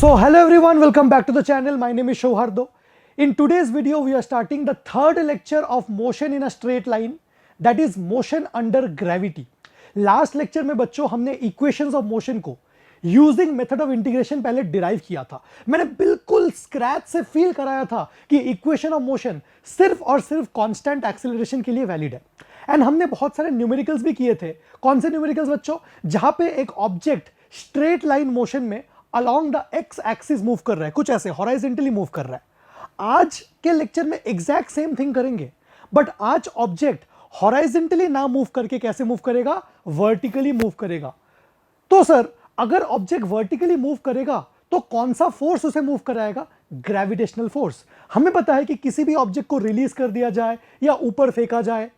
So hello everyone, welcome back to the channel. My name is Shauhardo. In today's video we are starting the third lecture of motion in a straight line, that is motion under gravity. Last lecture में बच्चों हमने equations of motion को using method of integration पहले derive किया था। मैंने बिल्कुल scratch से फील कराया था कि इक्वेशन ऑफ मोशन सिर्फ और सिर्फ कांस्टेंट एक्सेलरेशन के लिए वैलिड है। एंड हमने बहुत सारे न्यूमेरिकल्स भी किए थे। कौन से न्यूमेरिकल्स बच्चों? जहां पे एक ऑब्जेक्ट स्ट्रेट लाइन मोशन में along the x axis move कर रहा है, कुछ ऐसे हॉराइजॉन्टली मूव कर रहा है। आज के लेक्चर में एग्जैक्ट सेम थिंग करेंगे, बट आज ऑब्जेक्ट हॉराइजॉन्टली ना मूव करके कैसे मूव करेगा? वर्टिकली मूव करेगा। तो सर अगर ऑब्जेक्ट वर्टिकली मूव करेगा तो कौन सा फोर्स उसे मूव कराएगा? Gravitational force. हमें पता है कि किसी भी ऑब्जेक्ट को रिलीज कर दिया जाए या ऊपर फेंका जाए,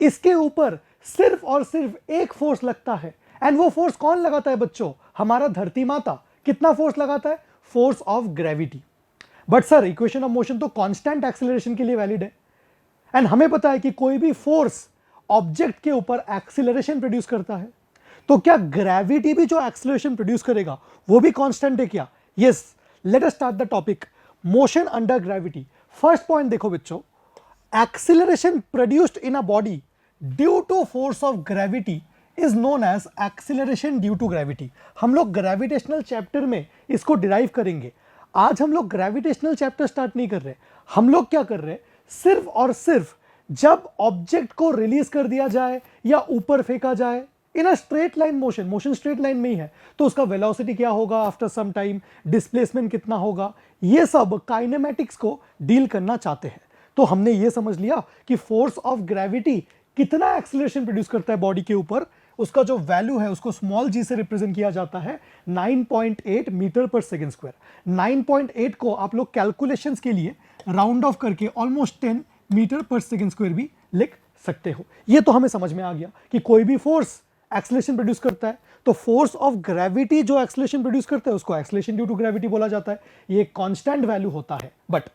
इसके ऊपर सिर्फ और सिर्फ एक फोर्स लगता है। एंड वो फोर्स कौन लगाता है बच्चों? हमारा धरती माता। कितना फोर्स लगाता है? Force of gravity. But sir equation of motion तो कांस्टेंट एक्सीलरेशन के लिए वैलिड है। एंड हमें पता है कि कोई भी फोर्स ऑब्जेक्ट के ऊपर एक्सीलरेशन प्रोड्यूस करता है, तो क्या ग्रेविटी भी जो एक्सीलरेशन प्रोड्यूस करेगा वो भी कांस्टेंट है क्या? Yes, let us start the topic motion under gravity. First point देखो बच्चों, acceleration produced in a body due to force of gravity is known as acceleration due to gravity. हम लोग gravitational chapter में इसको derive करेंगे। आज हम लोग ग्रेविटेशनल चैप्टर स्टार्ट नहीं कर रहे। हम लोग क्या कर रहे हैं? सिर्फ और सिर्फ जब ऑब्जेक्ट को रिलीज कर दिया जाए या ऊपर फेंका जाए in a straight line motion, motion straight line में ही है, तो उसका वेलोसिटी क्या होगा आफ्टर सम टाइम, डिस्प्लेसमेंट कितना होगा, ये सब काइनेमेटिक्स को डील करना चाहते हैं। तो हमने ये समझ लिया कि फोर्स ऑफ ग्रेविटी कितना एक्सीलरेशन प्रोड्यूस करता है बॉडी के ऊपर, उसका जो वैल्यू है उसको स्मॉल जी से रिप्रेजेंट किया जाता है 9.8 मीटर पर सेकेंड स्क्वायर। 9.8 को आप लोग कैलकुलेशंस के लिए राउंड ऑफ करके ऑलमोस्ट 10 मीटर पर सेकेंड स्क्वायर भी लिख सकते हो। ये तो हमें समझ में आ गया कि कोई भी फोर्स एक्सीलरेशन प्रोड्यूस करता है, तो फोर्स ऑफ ग्रेविटी जो एक्सीलरेशन प्रोड्यूस करता है उसको एक्सीलरेशन ड्यू टू ग्रेविटी बोला जाता है। ये कांस्टेंट वैल्यू होता है। बट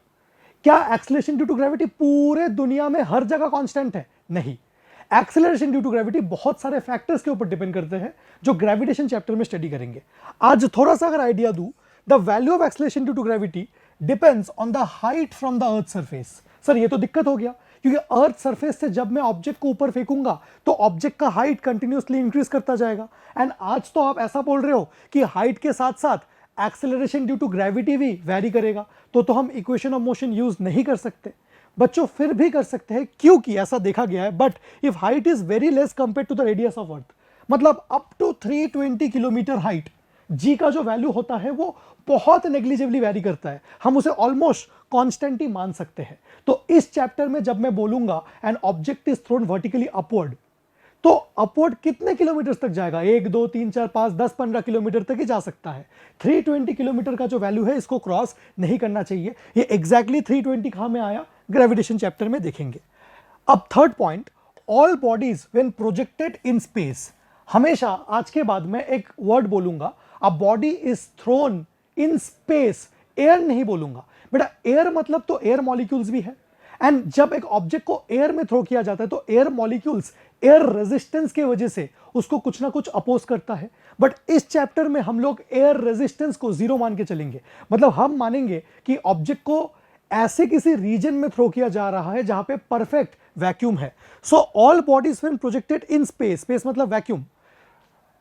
क्या एक्सीलरेशन ड्यू टू ग्रेविटी पूरे दुनिया में हर जगह कांस्टेंट है? नहीं। एक्सीलरेशन ड्यू टू ग्रेविटी बहुत सारे फैक्टर्स के ऊपर डिपेंड करते हैं, जो ग्रेविटेशन चैप्टर में स्टडी करेंगे। आज थोड़ा सा अगर आइडिया दूं, the value of acceleration due to gravity depends on the height from the earth surface. Sir ये तो दिक्कत हो गया, क्योंकि अर्थ सरफेस से जब मैं ऑब्जेक्ट को ऊपर फेंकूंगा तो ऑब्जेक्ट का हाइट कंटिन्यूअसली इंक्रीज करता जाएगा। एंड आज तो आप ऐसा बोल रहे हो कि हाइट के साथ साथ एक्सीलरेशन ड्यू टू ग्रेविटी भी वैरी करेगा, तो हम इक्वेशन ऑफ मोशन यूज नहीं कर सकते। बच्चों फिर भी कर सकते हैं, क्योंकि ऐसा देखा गया है, but if height is very less compare to the radius of earth, मतलब अप टू 320 किलोमीटर हाइट, जी का जो वैल्यू होता है वो बहुत नेग्लिजिबली वैरी करता है। हम उसे ऑलमोस्ट कांस्टेंट ही मान सकते हैं। तो इस चैप्टर में जब मैं बोलूंगा an object is thrown vertically upward, तो अपवर्ड कितने किलोमीटर तक जाएगा? 1 2 3 4 5 10 15 किलोमीटर तक ही जा सकता है। 320 किलोमीटर का जो वैल्यू है इसको क्रॉस नहीं करना चाहिए। ये एग्जैक्टली 320 कहां में आया? ग्रेविटेशन चैप्टर में देखेंगे। अब third point, all bodies when projected in space. हमेशा आज के बाद मैं एक वर्ड बोलूंगा, अ body is thrown in space. Air नहीं बोलूंगा बेटा, एयर मतलब तो एयर मॉलिक्यूल्स भी है। एंड जब एक ऑब्जेक्ट को एयर में थ्रो किया जाता है तो एयर मॉलिक्यूल्स एयर रेजिस्टेंस की वजह से उसको कुछ ना कुछ अपोज करता है। बट इस चैप्टर में हम लोग एयर रेजिस्टेंस को जीरो मान के चलेंगे। मतलब हम मानेंगे कि ऑब्जेक्ट को ऐसे किसी रीजन में थ्रो किया जा रहा है जहां पे परफेक्ट वैक्यूम है। So all bodies when projected in space, space मतलब वैक्यूम,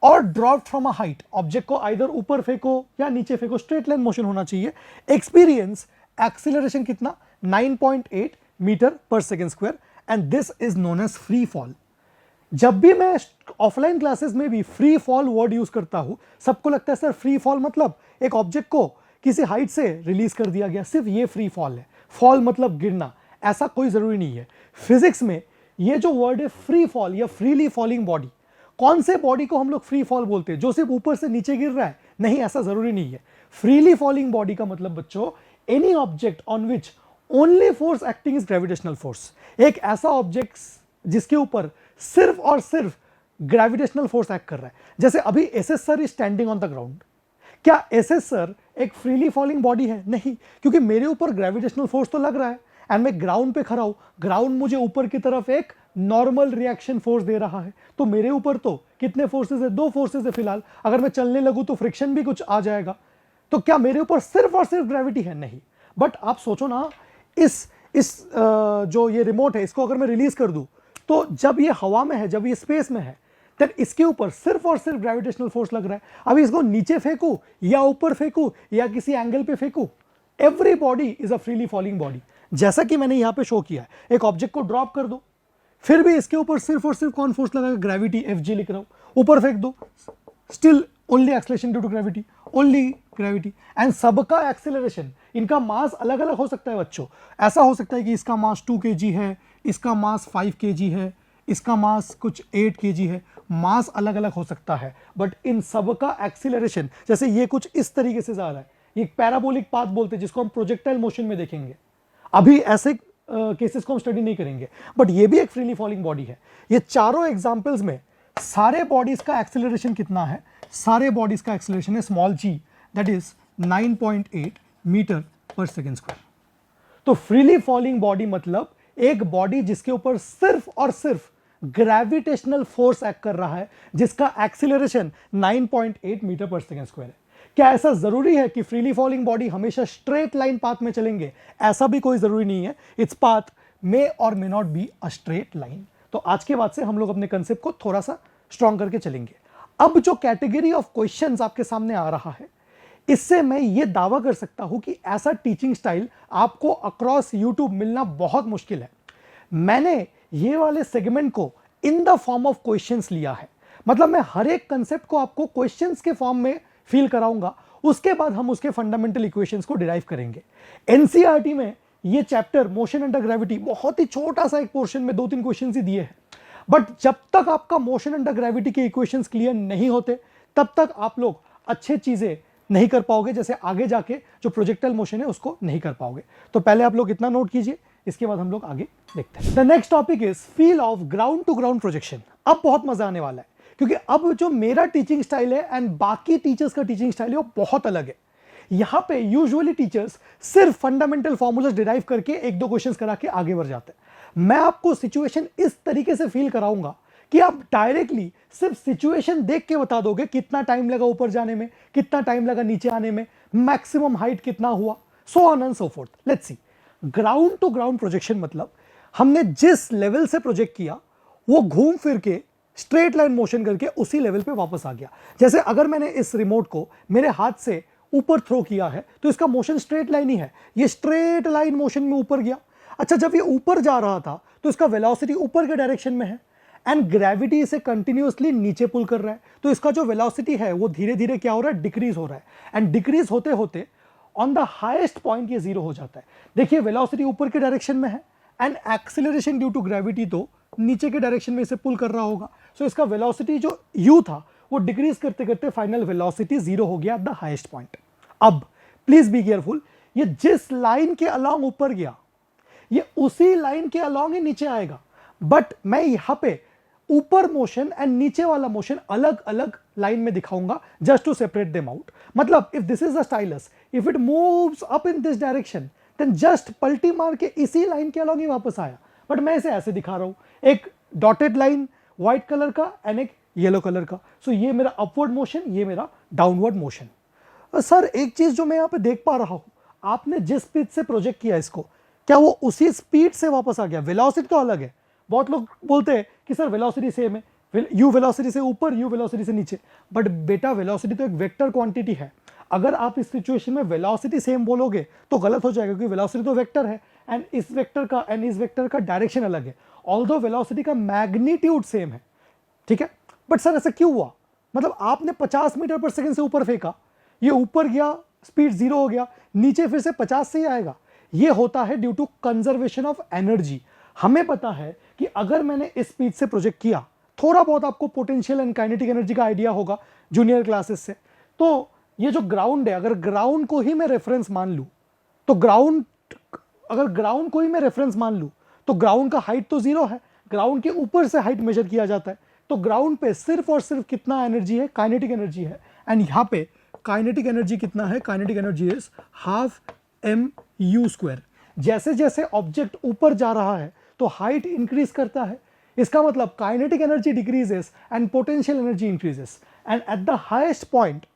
और dropped from a height, object को आइदर ऊपर फेंको या नीचे फेंको, स्ट्रेट लाइन मोशन होना चाहिए, एक्सपीरियंस एक्सीलरेशन कितना? 9.8 मीटर पर second square. And this is known as free fall. जब भी मैं ऑफलाइन क्लासेस में भी फ्री फॉल वर्ड यूज करता हूं, सबको लगता है सर फ्री फॉल मतलब एक ऑब्जेक्ट को किसी हाइट से रिलीज कर दिया गया, सिर्फ ये फ्री फॉल है। फॉल मतलब गिरना, ऐसा कोई जरूरी नहीं है। फिजिक्स में ये जो वर्ड है फ्री फॉल या फ्रीली फॉलिंग बॉडी, कौन से बॉडी को हम लोग फ्री फॉल बोलते हैं? जो सिर्फ ऊपर से नीचे गिर रहा है? नहीं, ऐसा जरूरी नहीं है। फ्रीली फॉलिंग बॉडी का मतलब बच्चों, any object on which only force acting is gravitational force. एक ऐसा ऑब्जेक्ट जिसके ऊपर सिर्फ और सिर्फ ग्रेविटेशनल फोर्स एक्ट कर रहा है। जैसे अभी SS sir is standing on the ground. क्या एसएस सर एक फ्रीली फॉलिंग बॉडी है? नहीं, क्योंकि मेरे ऊपर ग्रेविटेशनल फोर्स तो लग रहा है एंड मैं ग्राउंड पे खड़ा हूं। ग्राउंड मुझे ऊपर की तरफ एक नॉर्मल रिएक्शन फोर्स दे रहा है, तो मेरे ऊपर तो कितने फोर्सेस है? 2 फोर्सेस है फिलहाल। अगर मैं चलने लगूं तो फ्रिक्शन भी कुछ आ जाएगा। तो क्या मेरे ऊपर सिर्फ और सिर्फ ग्रेविटी है? नहीं। बट आप सोचो ना, इस जो ये रिमोट है, इसको अगर मैं रिलीज कर दूं, तो जब ये हवा में है, जब ये स्पेस में है, देन इसके ऊपर सिर्फ और सिर्फ ग्रेविटेशनल फोर्स लग रहा है। अभी इसको नीचे फेंकू या ऊपर फेंकू या किसी एंगल पे फेंकू, every body is a freely falling body. जैसा कि मैंने यहां पे शो किया है, एक ऑब्जेक्ट को ड्रॉप कर दो, फिर भी इसके ऊपर सिर्फ और सिर्फ कौन फोर्स लगा? ग्रेविटी, Fg लिख रहा हूं। ऊपर फेंक दो, still only acceleration due to gravity, only gravity. And सबका एक्सेलरेशन, इनका मास अलग अलग हो सकता है बच्चों। ऐसा हो सकता है कि इसका मास 2 kg है, इसका मास 5 kg है, इसका मास कुछ 8 kg है, मास अलग अलग हो सकता है, बट इन सबका एक्सीलरेशन, जैसे ये कुछ इस तरीके से जा रहा है, ये पैराबोलिक पाथ बोलते हैं, जिसको हम प्रोजेक्टाइल मोशन में देखेंगे। अभी ऐसे केसेस को हम स्टडी नहीं करेंगे, बट ये भी एक फ्रीली फॉलिंग बॉडी है। ये चारों एग्जांपल्स में सारे बॉडीज का एक्सीलरेशन कितना है? सारे बॉडीज का एक्सीलरेशन है small g, that is 9.8 metre पर सेकेंड स्क्वायर। तो फ्रीली फॉलिंग बॉडी मतलब एक बॉडी जिसके ऊपर सिर्फ और सिर्फ ग्रेविटेशनल फोर्स एक्ट कर रहा है, जिसका एक्सीलरेशन 9.8 मीटर पर सेकेंड स्क्वायर है। क्या ऐसा जरूरी है कि फ्रीली फॉलिंग बॉडी हमेशा स्ट्रेट लाइन पाथ में चलेंगे? ऐसा भी कोई जरूरी नहीं है। इट्स पाथ मे और may not be a straight line. तो आज के बाद से हम लोग अपने कंसेप्ट को थोड़ा सा स्ट्रॉन्ग करके चलेंगे। अब जो कैटेगरी ऑफ क्वेश्चंस आपके सामने आ रहा है, इससे मैं ये दावा कर सकता हूं कि ऐसा टीचिंग स्टाइल आपको अक्रॉस यूट्यूब मिलना बहुत मुश्किल है। मैंने ये वाले सेगमेंट को in the form of questions लिया है, मतलब मैं हर एक कंसेप्ट को आपको क्वेश्चंस के फॉर्म में फील कराऊंगा, उसके बाद हम उसके फंडामेंटल इक्वेशंस को डिराइव करेंगे। एनसीईआरटी में ये चैप्टर मोशन अंडर ग्रेविटी बहुत ही छोटा सा एक पोर्शन में 2-3 क्वेश्चंस ही दिए हैं, बट जब तक आपका मोशन अंडर ग्रेविटी के इक्वेशंस क्लियर नहीं होते, तब तक आप लोग अच्छे चीजें नहीं कर पाओगे, जैसे आगे जाके जो प्रोजेक्टाइल मोशन है उसको नहीं कर पाओगे। तो पहले आप लोग इतना नोट कीजिए, इसके बाद हम लोग आगे देखते हैं। The next topic is feel of ground to ground projection. अब बहुत मजा आने वाला है, क्योंकि अब जो मेरा टीचिंग स्टाइल है एंड बाकी टीचर्स का टीचिंग स्टाइल है वो बहुत अलग है। यहां पे यूजुअली टीचर्स सिर्फ फंडामेंटल फॉर्मूलाज डिराइव करके 1-2 क्वेश्चंस करा के आगे बढ़ जाते हैं। मैं आपको सिचुएशन इस तरीके से फील कराऊंगा कि आप डायरेक्टली सिर्फ सिचुएशन देख के बता दोगे कितना टाइम लगा ऊपर जाने में, कितना टाइम लगा नीचे आने में, मैक्सिमम हाइट कितना हुआ, so on and so forth. Let's see, ground to ground projection मतलब हमने जिस लेवल से प्रोजेक्ट किया वो घूम फिर के स्ट्रेट लाइन मोशन करके उसी लेवल पे वापस आ गया। जैसे अगर मैंने इस रिमोट को मेरे हाथ से ऊपर थ्रो किया है, तो इसका मोशन स्ट्रेट लाइन ही है, ये स्ट्रेट लाइन मोशन में ऊपर गया। अच्छा, जब ये ऊपर जा रहा था तो इसका वेलोसिटी ऊपर के डायरेक्शन में है एंड ग्रेविटी इसे कंटिन्यूअसली नीचे पुल कर रहा है, तो इसका जो वेलोसिटी है वो धीरे धीरे क्या हो रहा है? डिक्रीज हो रहा है। एंड डिक्रीज होते होते ऑन द हाईएस्ट पॉइंट ये 0 हो जाता है। देखिए, वेलोसिटी ऊपर के डायरेक्शन में है and acceleration due to gravity तो नीचे के डायरेक्शन में इसे पुल कर रहा होगा। सो इसका वेलोसिटी जो u था वो डिक्रीज करते करते फाइनल वेलोसिटी 0 हो गया एट द हाईएस्ट पॉइंट। अब प्लीज बी केयरफुल, ये जिस लाइन के अलोंग ऊपर गया ये उसी लाइन के अलोंग ही नीचे आएगा, बट मैं यहां पे ऊपर मोशन एंड नीचे वाला मोशन अलग अलग लाइन में दिखाऊंगा just to separate them out. मतलब if this is a stylus, if it moves up in this direction, then just पलटी मार के इसी लाइन के अलोंग ही वापस आया, बट मैं इसे ऐसे दिखा रहा हूं, एक डॉटेड लाइन व्हाइट कलर का एंड एक येलो कलर का। सो ये मेरा अपवर्ड मोशन, ये मेरा डाउनवर्ड मोशन। सर एक चीज जो मैं यहां पे देख पा रहा हूं, आपने जिस स्पीड से प्रोजेक्ट किया इसको, क्या वो उसी स्पीड से वापस आ गया? वेलोसिटी तो अलग है। बहुत लोग बोलते हैं कि सर वेलोसिटी सेम है, u वेलोसिटी से ऊपर, u वेलोसिटी से नीचे, बट बेटा वेलोसिटी तो एक वेक्टर क्वांटिटी है। अगर आप इस सिचुएशन में वेलोसिटी सेम बोलोगे तो गलत हो जाएगा, क्योंकि वेलोसिटी तो वेक्टर है एंड इस वेक्टर का एंड इस वेक्टर का डायरेक्शन अलग है, ऑल्दो वेलोसिटी का मैग्नीट्यूड सेम है, ठीक है। बट सर ऐसा क्यों हुआ? मतलब आपने 50 मीटर पर सेकंड से ऊपर फेंका, ये ऊपर गया, स्पीड 0 हो गया, नीचे फिर से 50 से ही आएगा। ये होता है due to conservation of energy. हमें पता है कि अगर मैंने इस स्पीड से प्रोजेक्ट किया, थोड़ा बहुत आपको पोटेंशियल एंड काइनेटिक एनर्जी का आइडिया होगा जूनियर क्लासेस से, तो ये जो ग्राउंड है, अगर ग्राउंड को ही मैं रेफरेंस मान लूं, तो अगर ग्राउंड को ही मैं रेफरेंस मान लूं तो ग्राउंड का हाइट तो 0 है, ग्राउंड के ऊपर से हाइट मेजर किया जाता है, तो ग्राउंड पे सिर्फ और सिर्फ कितना एनर्जी है? काइनेटिक एनर्जी है। एंड यहां पे काइनेटिक एनर्जी कितना है? Kinetic energy is half mu²। जैसे जैसे ऑब्जेक्ट ऊपर जा रहा है तो हाइट इंक्रीज करता है, इसका मतलब kinetic energy decreases and potential energy increases, and eight the highest point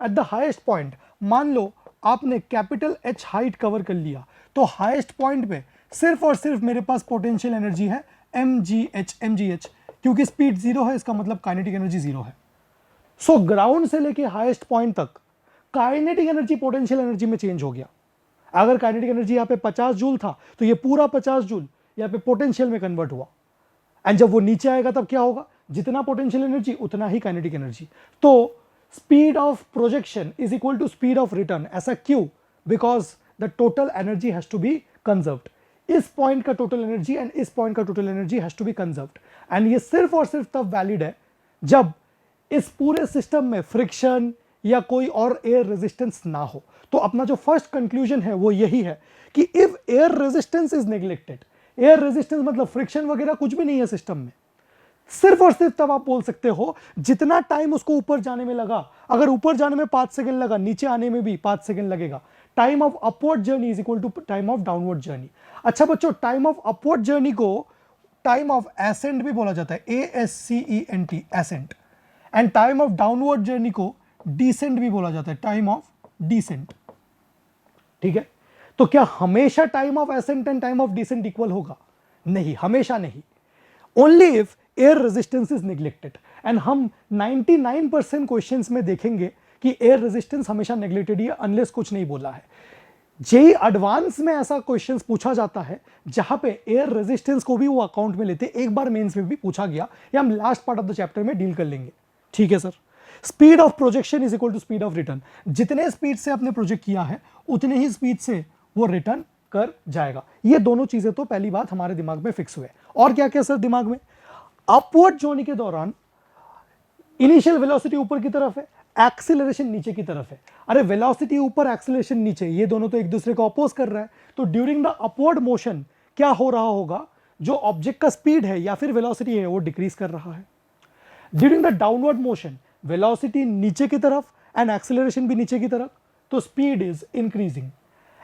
eight the highest point, मान लो आपने कैपिटल H हाइट कवर कर लिया, तो हाईएस्ट पॉइंट पे सिर्फ और सिर्फ मेरे पास पोटेंशियल एनर्जी है mgh, क्योंकि स्पीड जीरो है, इसका मतलब काइनेटिक एनर्जी जीरो है। सो ग्राउंड से लेके हाईएस्ट पॉइंट तक काइनेटिक एनर्जी पोटेंशियल एनर्जी में चेंज हो गया। अगर काइनेटिक एनर्जी यहाँ पे 50 जूल था तो ये पूरा 50 जूल यहाँ पे पोटेंशियल में कन्वर्ट हुआ। एंड जब वो नीचे आएगा तब क्या होगा, जितना पोटेंशियल एनर्जी उतना ही काइनेटिक एनर्जी। तो speed of projection is equal to speed of return. ऐसा क्यों? Because the total energy has to be conserved. इस पॉइंट का टोटल एनर्जी एंड इस पॉइंट का total energy has to be conserved. And ये सिर्फ और सिर्फ तब वैलिड है जब इस पूरे सिस्टम में फ्रिक्शन या कोई और एयर रेजिस्टेंस ना हो। तो अपना जो फर्स्ट कंक्लूजन है वो यही है कि if air resistance is neglected, air resistance मतलब फ्रिक्शन वगैरह कुछ भी नहीं है सिस्टम में, सिर्फ और सिर्फ तब आप बोल सकते हो जितना टाइम उसको ऊपर जाने में लगा, अगर ऊपर जाने में 5 सेकंड लगा, नीचे आने में भी 5 सेकंड लगेगा, time of upward journey is equal to time of downward journey. अच्छा बच्चों, टाइम ऑफ अपवर्ड जर्नी को टाइम ऑफ एसेंट भी बोला जाता है, ASCENT, ascent. And time of downward journey को डिसेंट भी बोला जाता है, टाइम ऑफ डिसेंट। ठीक है, तो क्या हमेशा time of ascent and time of descent equal होगा? नहीं, हमेशा नहीं। Only if air resistance is neglected. And हम 99% क्वेश्चंस में देखेंगे कि एयर रेजिस्टेंस हमेशा नेग्लेक्टेड है अनलेस कुछ नहीं बोला है। जेई एडवांस में ऐसा क्वेश्चंस पूछा जाता है जहां पे एयर रेजिस्टेंस को भी वो अकाउंट में लेते, एक बार मेंस में भी पूछा गया, या हम last part of the chapter में डील कर लेंगे। ठीक है sir. Speed of projection is equal to speed of return. जितने स्पीड से आपने प्रोजेक्ट किया है उतने ही स्पीड से वो रिटर्न कर जाएगा। ये दोनों चीजें तो पहली बात हमारे दिमाग में फिक्स हुए। और क्या क्या सर दिमाग में? अपवर्ड जर्नी के दौरान इनिशियल वेलोसिटी ऊपर की तरफ है, एक्सीलरेशन नीचे की तरफ है। अरे वेलोसिटी ऊपर, एक्सीलरेशन नीचे, ये दोनों तो एक दूसरे को अपोज कर रहा है। तो ड्यूरिंग द अपवर्ड मोशन क्या हो रहा होगा, जो ऑब्जेक्ट का स्पीड है या फिर वेलोसिटी है वो डिक्रीज कर रहा है। During the downward motion velocity नीचे की तरफ एंड एक्सीलरेशन भी नीचे की तरफ, तो speed is increasing.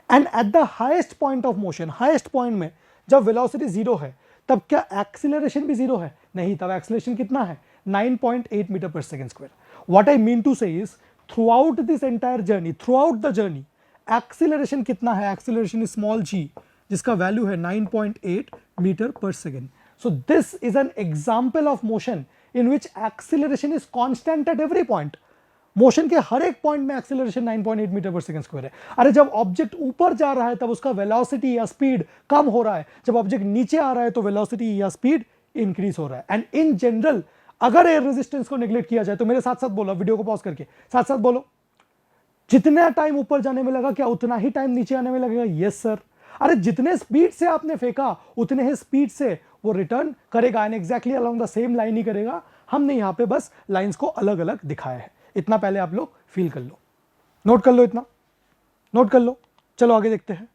And eight the highest point of motion, highest point में जब वेलोसिटी जीरो है तब क्या एक्सीलरेशन भी जीरो है? नहीं, तब एक्सीलरेशन कितना है? 9.8 मीटर पर second square. What I mean to say is throughout this entire journey, throughout the journey acceleration कितना है? एक्सीलरेशन इज स्मॉल g, जिसका वैल्यू है 9.8 मीटर पर second. So this is an example of motion in which acceleration is constant at every point. Motion के हर एक point में acceleration 9.8 metre पर सेकंड स्क्वायर है। अरे जब ऑब्जेक्ट ऊपर जा रहा है तब उसका वेलोसिटी या स्पीड कम हो रहा है, जब ऑब्जेक्ट नीचे आ रहा है तो वेलोसिटी या स्पीड इंक्रीज हो रहा है। एंड इन जनरल अगर एयर रेजिस्टेंस को नेग्लेक्ट किया जाए तो मेरे साथ साथ बोलो, वीडियो को पॉज करके साथ साथ बोलो, जितना टाइम ऊपर जाने में लगा क्या उतना ही टाइम नीचे आने में लगेगा? Yes sir. अरे जितने स्पीड से आपने फेंका उतने ही स्पीड से वो रिटर्न करेगा, and exactly along the same line ही करेगा। हमने यहां पे बस लाइंस को अलग अलग दिखाया है। इतना पहले आप लोग फील कर लो, नोट कर लो, इतना नोट कर लो। चलो आगे देखते हैं।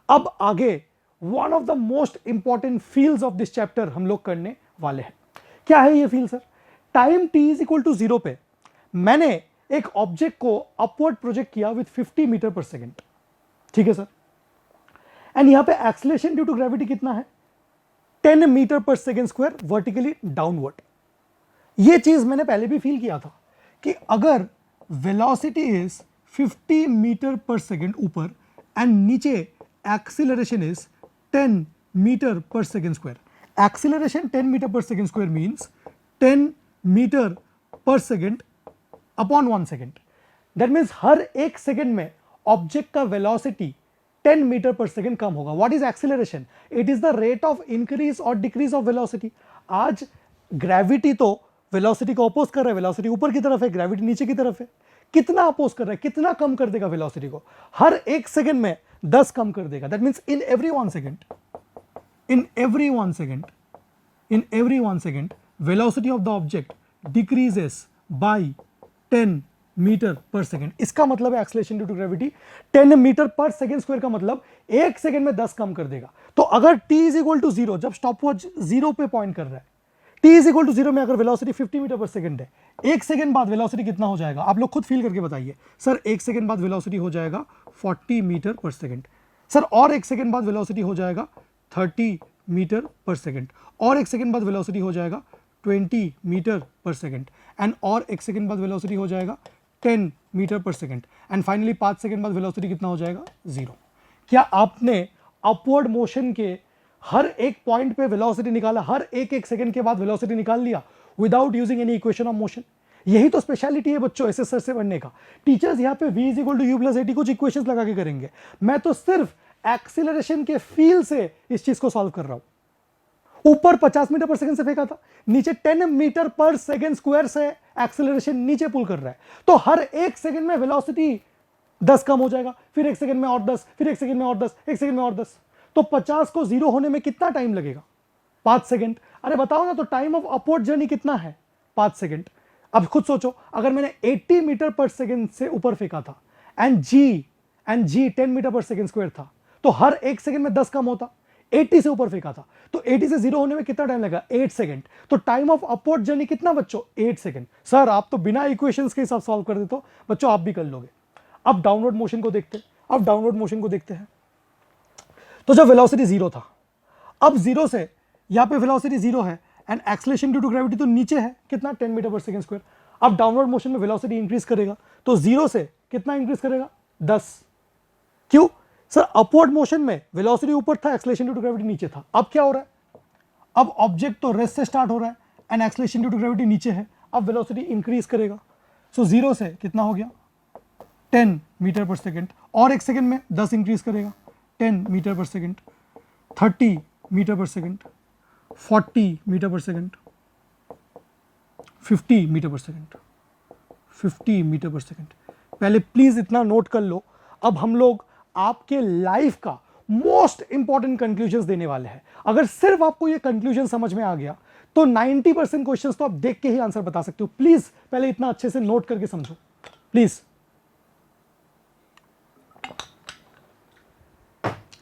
अब आगे one of the most important fields of this chapter हम लोग करने वाले हैं। क्या है ये field sir? Time t is equal to 0 पे मैंने एक ऑब्जेक्ट को अपवर्ड प्रोजेक्ट किया विथ 50 मीटर पर सेकेंड। ठीक है सर। एंड यहां पे एक्सीलरेशन ड्यू टू ग्रेविटी कितना है? 10 मीटर पर सेकेंड स्क्वायर वर्टिकली डाउनवर्ड। ये चीज मैंने पहले भी फील किया था कि अगर वेलोसिटी इज 50 मीटर पर सेकेंड ऊपर एंड नीचे एक्सीलरेशन इज 10 मीटर पर सेकेंड स्क्वायर, एक्सीलरेशन 10 मीटर पर सेकेंड स्क्वायर मीन्स 10 मीटर पर second upon 1 second. That means हर एक सेकेंड में ऑब्जेक्ट का वेलोसिटी 10 मीटर पर सेकेंड कम होगा। What is acceleration? It is the rate of increase और डिक्रीज ऑफ वेलोसिटी। आज ग्रेविटी तो वेलोसिटी को अपोज कर रहा है, वेलोसिटी ऊपर की तरफ है, ग्रेविटी नीचे की तरफ है। कितना अपोज कर रहा है, कितना कम कर देगा वेलोसिटी को? हर एक सेकेंड में 10 कम कर देगा। That means in every 1 second, in every 1 second, in every 1 second velocity of the object decreases by 10 metre पर सेकेंड। इसका मतलब है acceleration due to gravity 10 metre पर सेकेंड स्क्वायर का मतलब एक सेकेंड में 10 कम कर देगा। तो अगर t इज इक्वल टू 0, जब स्टॉपवॉच 0 पे पॉइंट कर रहा है, t इज इक्वल टू 0 में अगर वेलोसिटी 50 मीटर पर सेकेंड है, एक सेकेंड बाद वेलोसिटी कितना हो जाएगा? आप लोग खुद फील करके बताइए। सर एक सेकेंड बाद वेलोसिटी हो जाएगा 40 मीटर पर सेकेंड। सर और एक सेकेंड बाद वेलोसिटी हो जाएगा 30 मीटर पर सेकेंड, और एक सेकेंड बाद वेलोसिटी हो जाएगा 20 मीटर पर सेकेंड, एंड और एक सेकेंड बाद वेलोसिटी हो जाएगा 10 मीटर पर सेकेंड एंड फाइनली 5 सेकेंड बाद वेलोसिटी कितना हो जाएगा 0। क्या आपने अपवर्ड मोशन के हर एक पॉइंट पे वेलोसिटी निकाला, हर एक सेकंड के बाद वेलोसिटी निकाल लिया without using any equation of motion? यही तो स्पेशलिटी है बच्चों एसएसआर से बनने का। टीचर्स यहाँ पे v = u + at कुछ इक्वेशंस लगा के करेंगे, मैं तो सिर्फ एक्सीलरेशन के फील से इस चीज को सॉल्व कर रहा हूं। ऊपर 50 मीटर पर सेकंड से फेंका था, नीचे 10 मीटर पर सेकंड स्क्वायर से एक्सीलरेशन नीचे पुल कर रहा है, तो हर एक सेकंड में वेलोसिटी 10 कम हो जाएगा, फिर एक सेकंड में और 10, फिर एक सेकंड में और 10, एक सेकंड में और 10, तो 50 को 0 होने में कितना टाइम लगेगा? 5 सेकंड। अरे बताओ ना, तो टाइम ऑफ अपवर्ड जर्नी कितना है? 5 सेकंड। अब खुद सोचो, अगर मैंने 80 मीटर पर सेकंड से ऊपर फेंका था एंड जी 10 मीटर पर सेकंड स्क्वायर था, तो हर एक सेकंड में 10 कम होता। 80 से ऊपर फेंका था, तो 80 से 0 होने में कितना टाइम लगा? 8 सेकंड। तो टाइम ऑफ अपवर्ड जर्नी कितना बच्चों? 8 सेकंड। सर आप तो बिना इक्वेशंस के हिसाब सॉल्व कर देते हो। बच्चों आप भी कर लोगे। अब डाउनवर्ड मोशन को देखते हैं। तो जब वेलोसिटी 0 था, अब 0 से यहां पे वेलोसिटी 0 है and acceleration due to gravity तो नीचे है, कितना? 10 मीटर पर सेकंड स्क्वायर। अब डाउनवर्ड मोशन में वेलोसिटी इंक्रीज करेगा, तो 0 से कितना इंक्रीज करेगा? 10। क्यों सर? अपवर्ड मोशन में वेलोसिटी ऊपर था, एक्सेलरेशन ड्यू टू ग्रेविटी नीचे था। अब क्या हो रहा है? अब ऑब्जेक्ट तो रेस्ट से स्टार्ट हो रहा है and acceleration due to gravity नीचे है, अब वेलोसिटी इंक्रीज करेगा। सो 0 से कितना हो गया? 10 मीटर पर सेकंड, और एक सेकंड में 10 इंक्रीज करेगा, 10 मीटर पर सेकंड, 30 मीटर पर सेकंड, 40 मीटर पर सेकंड, 50 मीटर पर सेकंड, 50 मीटर पर सेकंड। पहले प्लीज इतना नोट कर लो, अब हम लोग आपके लाइफ का मोस्ट इंपॉर्टेंट कंक्लूजन देने वाले हैं। अगर सिर्फ आपको ये कंक्लूजन समझ में आ गया तो 90% क्वेश्चंस तो आप देख के ही आंसर बता सकते हो। प्लीज पहले इतना अच्छे से नोट करके समझो प्लीज।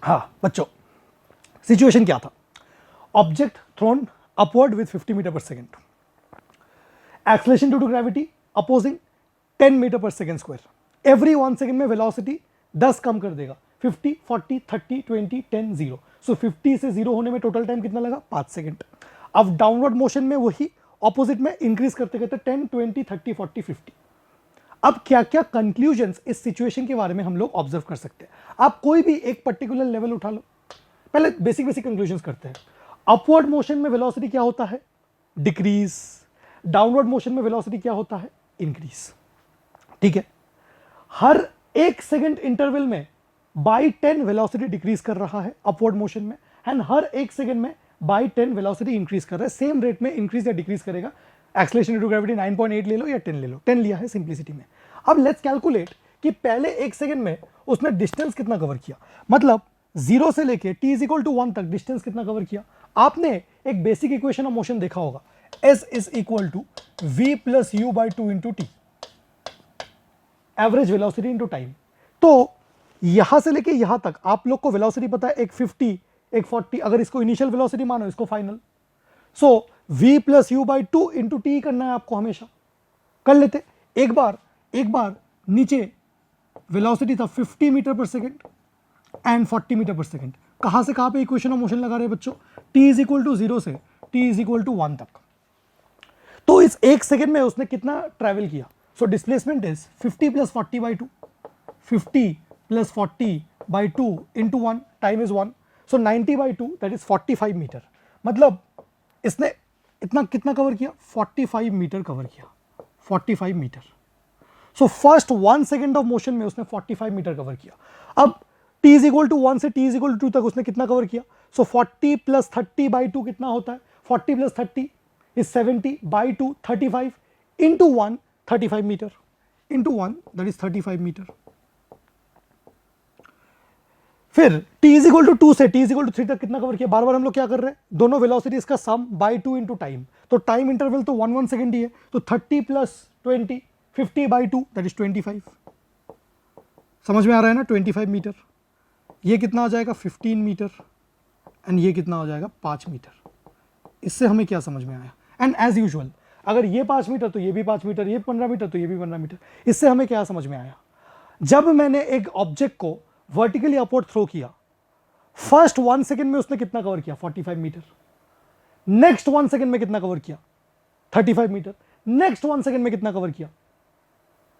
हाँ बच्चों, सिचुएशन क्या था? Object thrown upward with 50 metre पर second, acceleration due to gravity opposing 10 metre पर सेकेंड स्क्वायर। एवरी 1 सेकेंड में वेलोसिटी 10 कम कर देगा, 50, 40, 30, 20, 10, 0। सो 50 से 0 होने में टोटल टाइम कितना लगा? 5 सेकेंड। अब डाउनवर्ड मोशन में वही ऑपोजिट में इंक्रीज करते करते 10, 20, 30, 40, 50। अब क्या क्या कंक्लूजन्स इस सिचुएशन के बारे में हम लोग ऑब्जर्व कर सकते हैं? आप कोई भी एक पर्टिकुलर लेवल उठा लो। पहले बेसिक कंक्लूजन्स करते हैं। अपवर्ड मोशन में वेलोसिटी क्या होता है? डिक्रीज। डाउनवर्ड मोशन में वेलोसिटी क्या होता है? इंक्रीज। ठीक है, हर एक सेकंड इंटरवल में बाई 10 वेलोसिटी डिक्रीज कर रहा है अपवर्ड मोशन में, एंड हर एक सेकंड में बाई 10 वेलोसिटी इंक्रीज कर रहा है। सेम रेट में इंक्रीज या डिक्रीज करेगा। एक्सेलरेशन ड्यू टू ग्रेविटी 9.8 ले लो या 10 ले लो, 10 लिया है सिंप्लिसिटी में। अब लेट्स कैलकुलेट कि पहले एक सेकंड में उसने डिस्टेंस कितना कवर किया, मतलब 0 से लेके t = 1 तक डिस्टेंस कितना कवर किया। आपने एक बेसिक इक्वेशन ऑफ मोशन देखा होगा, s = v + u/2 × t, average velocity into time. तो यहां से लेके यहां तक आप लोग को वेलोसिटी पता है, एक 50, एक 40, अगर इसको इनिशियल वेलोसिटी मानो, इसको फाइनल। सो v + u/2 × t करना है आपको, हमेशा कर लेते। एक बार नीचे वेलोसिटी था 50 मीटर पर सेकंड एंड 40 मीटर पर सेकंड। कहां से कहां पे इक्वेशन ऑफ मोशन लगा रहे हैं बच्चों? t = 0 से t = 1 तक। तो इस एक सेकंड में उसने कितना ट्रैवल किया? So displacement is 50 + 40/2, 50 + 40/2 × 1, time is 1, so 90/2 that is 45 metre. मतलब इसने इतना कितना कवर किया? 45 मीटर कवर किया, 45 metre. So first 1 second of motion में उसने 45 मीटर कवर किया। अब t = 1 से t = 2 तक उसने कितना कवर किया? सो 40 + 30/2 कितना होता है? 40 + 30 is 70/2, 35 × 1, 35 metre × 1 that is 35 metre. फिर t = 2 से t = 3 तक कितना कवर किया? बार बार हम लोग क्या कर रहे हैं, दोनों वेलोसिटीज का सम बाय 2 × टाइम। तो टाइम इंटरवल तो 1 सेकेंड ही है, तो 30 + 20, 50/2 दैट इज 25। समझ में आ रहा है ना? 25 मीटर। ये कितना आ जाएगा? 15 मीटर, एंड ये कितना हो जाएगा? 5 मीटर। इससे हमें क्या समझ में आया? एंड एज यूजुअल, अगर ये 5 मीटर तो ये भी 5 मीटर, ये 15 मीटर तो ये भी 15 मीटर। इससे हमें क्या समझ में आया? जब मैंने एक ऑब्जेक्ट को वर्टिकली अपवर्ड थ्रो किया, फर्स्ट 1 सेकेंड में उसने कितना कवर किया? 45 मीटर। नेक्स्ट 1 सेकेंड में कितना कवर किया? 35 मीटर। नेक्स्ट 1 सेकेंड में कितना कवर किया?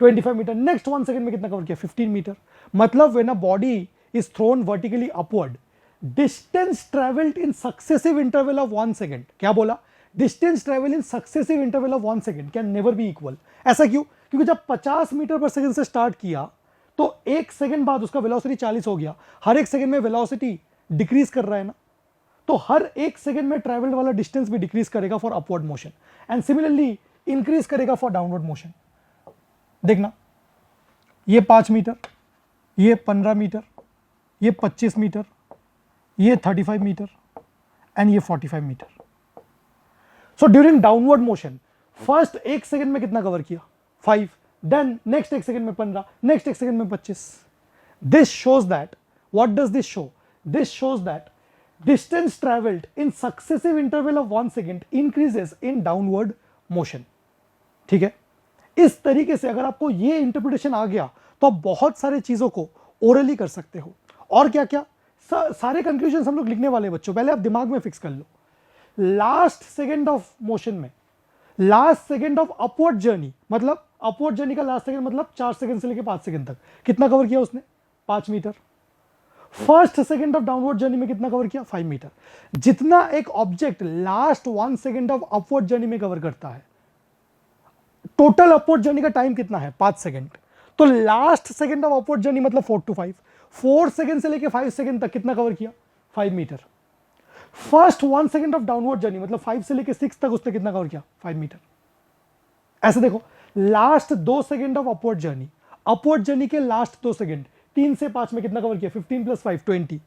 25 मीटर, नेक्स्ट 1 सेकंड में कितना कवर किया, 15 मीटर। मतलब when a body is thrown vertically upward, distance travelled in successive interval of 1 second, क्या बोला, distance travel in successive interval of 1 second can never be equal. ऐसा क्यों, क्योंकि जब 50 मीटर पर सेकंड से स्टार्ट किया तो एक सेकंड बाद उसका वेलोसिटी 40 हो गया, हर एक सेकंड में वेलोसिटी डिक्रीज कर रहा है ना, तो हर एक सेकंड में ट्रेवल्ड वाला डिस्टेंस भी डिक्रीज करेगा for upward motion and similarly increase करेगा फॉर डाउनवर्ड मोशन। देखना, ये 5 मीटर, ये 15 मीटर, ये 25 मीटर, ये 35 मीटर एंड ये 45 metre. So during downward motion first एक सेकंड में कितना कवर किया, 5, देन नेक्स्ट एक सेकंड में 15, नेक्स्ट एक सेकंड में 25। This shows that, what does this show, this shows that distance traveled in successive interval of 1 second increases in downward motion। ठीक है, इस तरीके से अगर आपको ये इंटरप्रिटेशन आ गया तो आप बहुत सारे चीजों को ओरली कर सकते हो। और क्या क्या सारे कंक्लूजन हम लोग लिखने वाले बच्चों, पहले आप दिमाग में फिक्स कर लो। लास्ट सेकेंड ऑफ मोशन में, last second of upward journey, मतलब अपवर्ड जर्नी का लास्ट सेकेंड मतलब 4 सेकेंड से लेकर 5 सेकेंड तक कितना कवर किया उसने, 5 metre. First second of downward journey में कितना कवर किया, 5 मीटर। जितना एक object last 1 second of upward journey में कवर करता है, टोटल अपवर्ड जर्नी का टाइम कितना है, 5 सेकेंड। तो last second of upward journey मतलब 4 to 5, 4 सेकेंड से लेकर 5 सेकेंड तक कितना कवर किया, 5 metre. First 1 second of downward journey मतलब 5 से लेकर 6 तक उसने कितना कवर किया, 5 मीटर। ऐसे देखो, last 2 second of upward journey, upward journey के लास्ट 2 सेकेंड, 3 से 5 में कितना कवर किया, 15 + 5 20।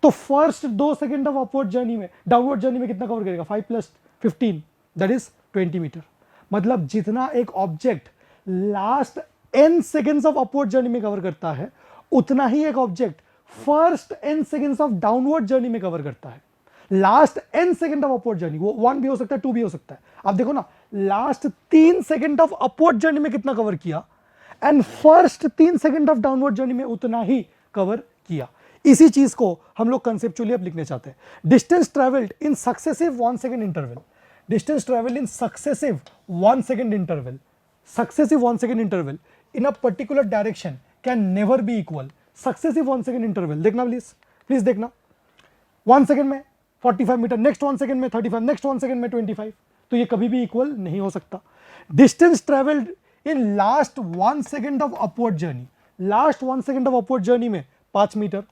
तो first 2 second of upward journey में, डाउनवर्ड जर्नी में कितना कवर करेगा, 5 + 15 दैट इज 20 मीटर। मतलब जितना एक object last n seconds of upward journey में कवर करता है, उतना ही एक object first n seconds of downward journey में कवर करता है। Last n second of upward journey, वो 1 भी हो सकता है, 2 भी हो सकता है। आप देखो ना, last 3 second of upward journey में कितना कवर किया and first 3 second of downward journey में उतना ही कवर किया। इसी चीज को हम लोग कंसेप्चुअली अब लिखने चाहते हैं। Distance travelled in successive 1 second interval, distance travelled in successive 1 second interval, successive 1 second interval in a particular direction can never be equal. Successive 1 second interval देखना प्लीज देखना, 1 सेकेंड में 45 मीटर, नेक्स्ट 1 सेकेंड में 35, next 1 second में 25, तो ये कभी भी equal नहीं हो सकता। Distance travelled in last 1 second of upward journey, last 1 second of upward journey में 5 metre.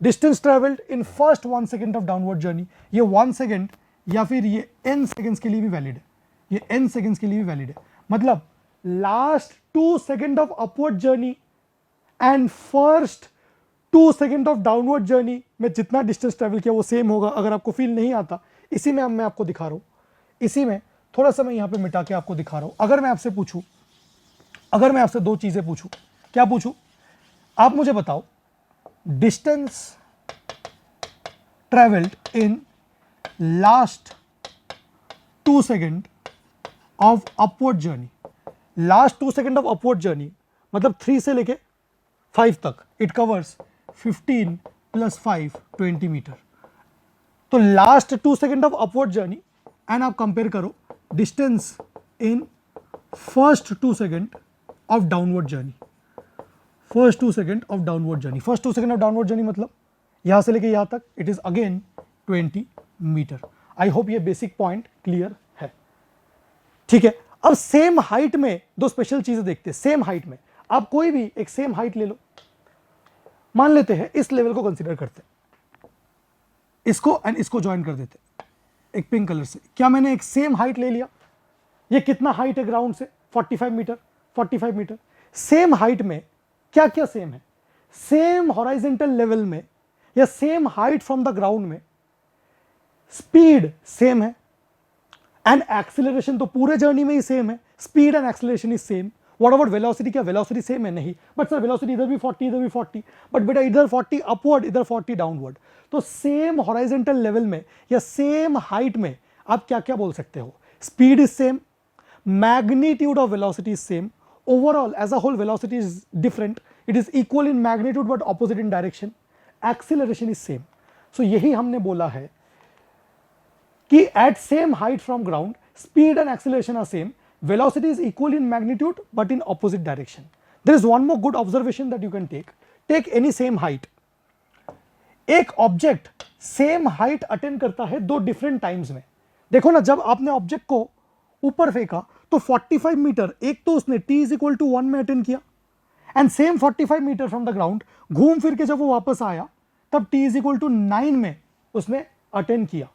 Distance travelled in first 1 second of downward journey, ये 1 सेकेंड या फिर ये n सेकेंड्स के लिए भी वैलिड है, ये n सेकेंड्स के लिए भी वैलिड है। मतलब last 2 second of upward journey and first 2 second of downward journey में जितना डिस्टेंस ट्रेवल किया वो सेम होगा। अगर आपको फील नहीं आता, इसी में मैं आपको दिखा रहा हूं, इसी में थोड़ा सा मैं यहां पे मिटा के आपको दिखा रहा हूं। अगर मैं आपसे पूछूं, अगर मैं आपसे 2 चीजें पूछूं, क्या पूछूं, आप मुझे बताओ distance travelled in last 2 second of upward journey, last 2 second of upward journey मतलब 3 से लेके 5 तक, इट कवर्स 15 + 5 20 मीटर। तो last 2 second of upward journey and आप कंपेयर करो distance in first 2 second of downward journey, first 2 second of downward journey, first 2 second of downward journey मतलब यहां से लेके यहां तक it is again 20 metre. I hope ये बेसिक पॉइंट क्लियर है। ठीक है, अब सेम हाइट में 2 स्पेशल चीजें देखते हैं। सेम हाइट में आप कोई भी एक सेम हाइट ले लो, मान लेते हैं इस लेवल को कंसीडर करते हैं, इसको एंड इसको ज्वाइन कर देते हैं एक पिंक कलर से। क्या मैंने एक सेम हाइट ले लिया? ये कितना हाइट है ग्राउंड से? 45 मीटर, 45 मीटर। सेम हाइट में क्या क्या सेम है? सेम हॉराइजेंटल लेवल में या same height from the ground में स्पीड सेम है एंड एक्सीलरेशन तो पूरे जर्नी में ही सेम है, speed and acceleration is same. What about velocity? क्या वेलोसिटी सेम है? नहीं। बट सर वेलोसिटी इधर भी 40 इधर भी 40, बट बेटा इधर 40 अपवर्ड इधर 40 डाउनवर्ड। तो सेम हॉराइजेंटल लेवल में या सेम हाइट में आप क्या क्या बोल सकते हो? Speed is same, magnitude of velocity is same, overall as a whole velocity is different, it is equal in magnitude but opposite in direction, acceleration is same। so यही हमने बोला है कि at same height from ground speed and acceleration are same, velocity is equal in magnitude but in opposite direction. There is one more good observation that you can take. Take any same height. एक object same height attend करता है दो different times में. देखो ना, जब आपने object को ऊपर फेंका तो 45 मीटर एक तो उसने t इज इक्वल टू 1 में अटेंड किया, and same 45 metre from the ground घूम फिर के जब वो वापस आया तब t इज इक्वल टू 9 में उसने अटेंड किया.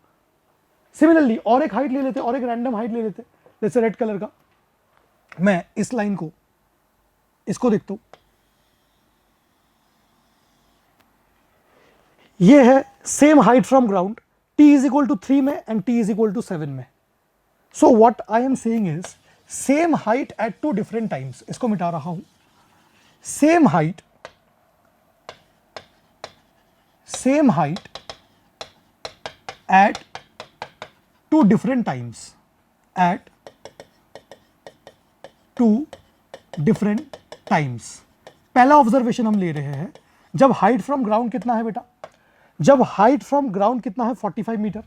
सिमिलरली और एक हाइट ले लेते, और एक रैंडम हाइट ले लेते, जैसे रेड कलर का. मैं इस लाइन को, इसको देखता हूं, ये है same height from ground, t is equal to 3 में एंड t इज इक्वल टू 7 में. So what I am saying is same height at two different times. इसको मिटा रहा हूं. Same height at two different times, at two different times. पहला observation हम ले रहे हैं, जब हाइट फ्रॉम ग्राउंड कितना है बेटा, जब हाइट फ्रॉम ग्राउंड कितना है 45 मीटर.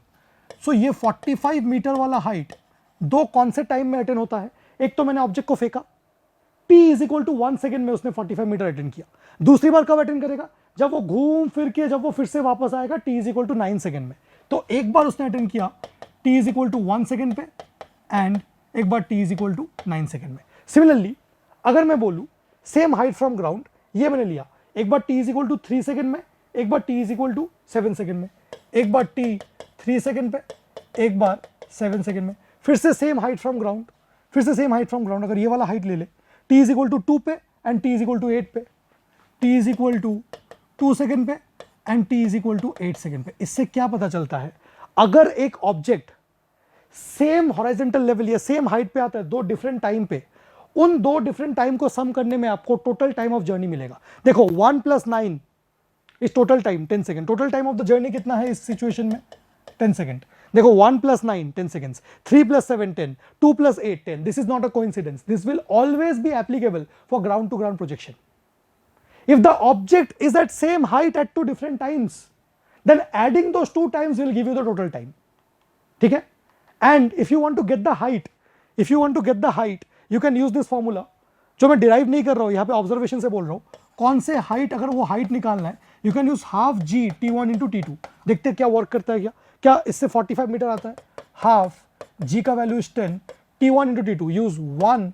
सो ये 45 मीटर वाला हाइट दो कौन से टाइम में अटेंड होता है. एक तो मैंने ऑब्जेक्ट को फेंका, t is equal to 1 second में उसने 45 मीटर अटेंड किया. दूसरी बार कब अटेंड करेगा, जब वो घूम फिर के जब वो फिर से वापस आएगा t is equal to 9 second में. तो एक बार उसने अटेंड किया t is equal to 1 second पे, एंड एक बार t is equal to 9 second में. सिमिलरली अगर मैं बोलूं सेम हाइट फ्रॉम ग्राउंड, ये मैंने लिया, एक बार t is equal to 3 second में, एक बार t is equal to 7 second में, एक बार t 3 सेकेंड पे, एक बार 7 सेकेंड में. फिर से सेम हाइट फ्रॉम ग्राउंड, फिर से सेम हाइट फ्रॉम ग्राउंड. अगर ये वाला हाइट ले ले, t इज इक्वल टू 2 पे and t is equal to 8 पे, t is equal to 2 second पे and t is equal to 8 second पे. इससे क्या पता चलता है, अगर एक ऑब्जेक्ट सेम हॉरिजॉन्टल लेवल या सेम हाइट पे आता है दो डिफरेंट टाइम पे, उन दो डिफरेंट टाइम को सम करने में आपको टोटल टाइम ऑफ जर्नी मिलेगा. देखो 1 + 9 इस total time 10 second. Total time of the journey कितना है इस सिचुएशन में, 10 सेकेंड. देखो 1 + 9 10 seconds, 3 + 7 10, 2 + 8 10. This is not a coincidence. This will always be applicable for ground to ground projection. If the object is at same height at two different times, then adding those two times will give you the total time. ठीक है? And if you want to get the height, you can use this formula. जो मैं derive नहीं कर रहा हूँ, यहाँ पे observation से बोल रहा हूँ. कौन से height, अगर वो height निकालना है, you can use half g t1 into t2. देखते हैं क्या वर्क करता है क्या इससे 45 मीटर आता है. हाफ g का value is 10, t1 into t2, use 1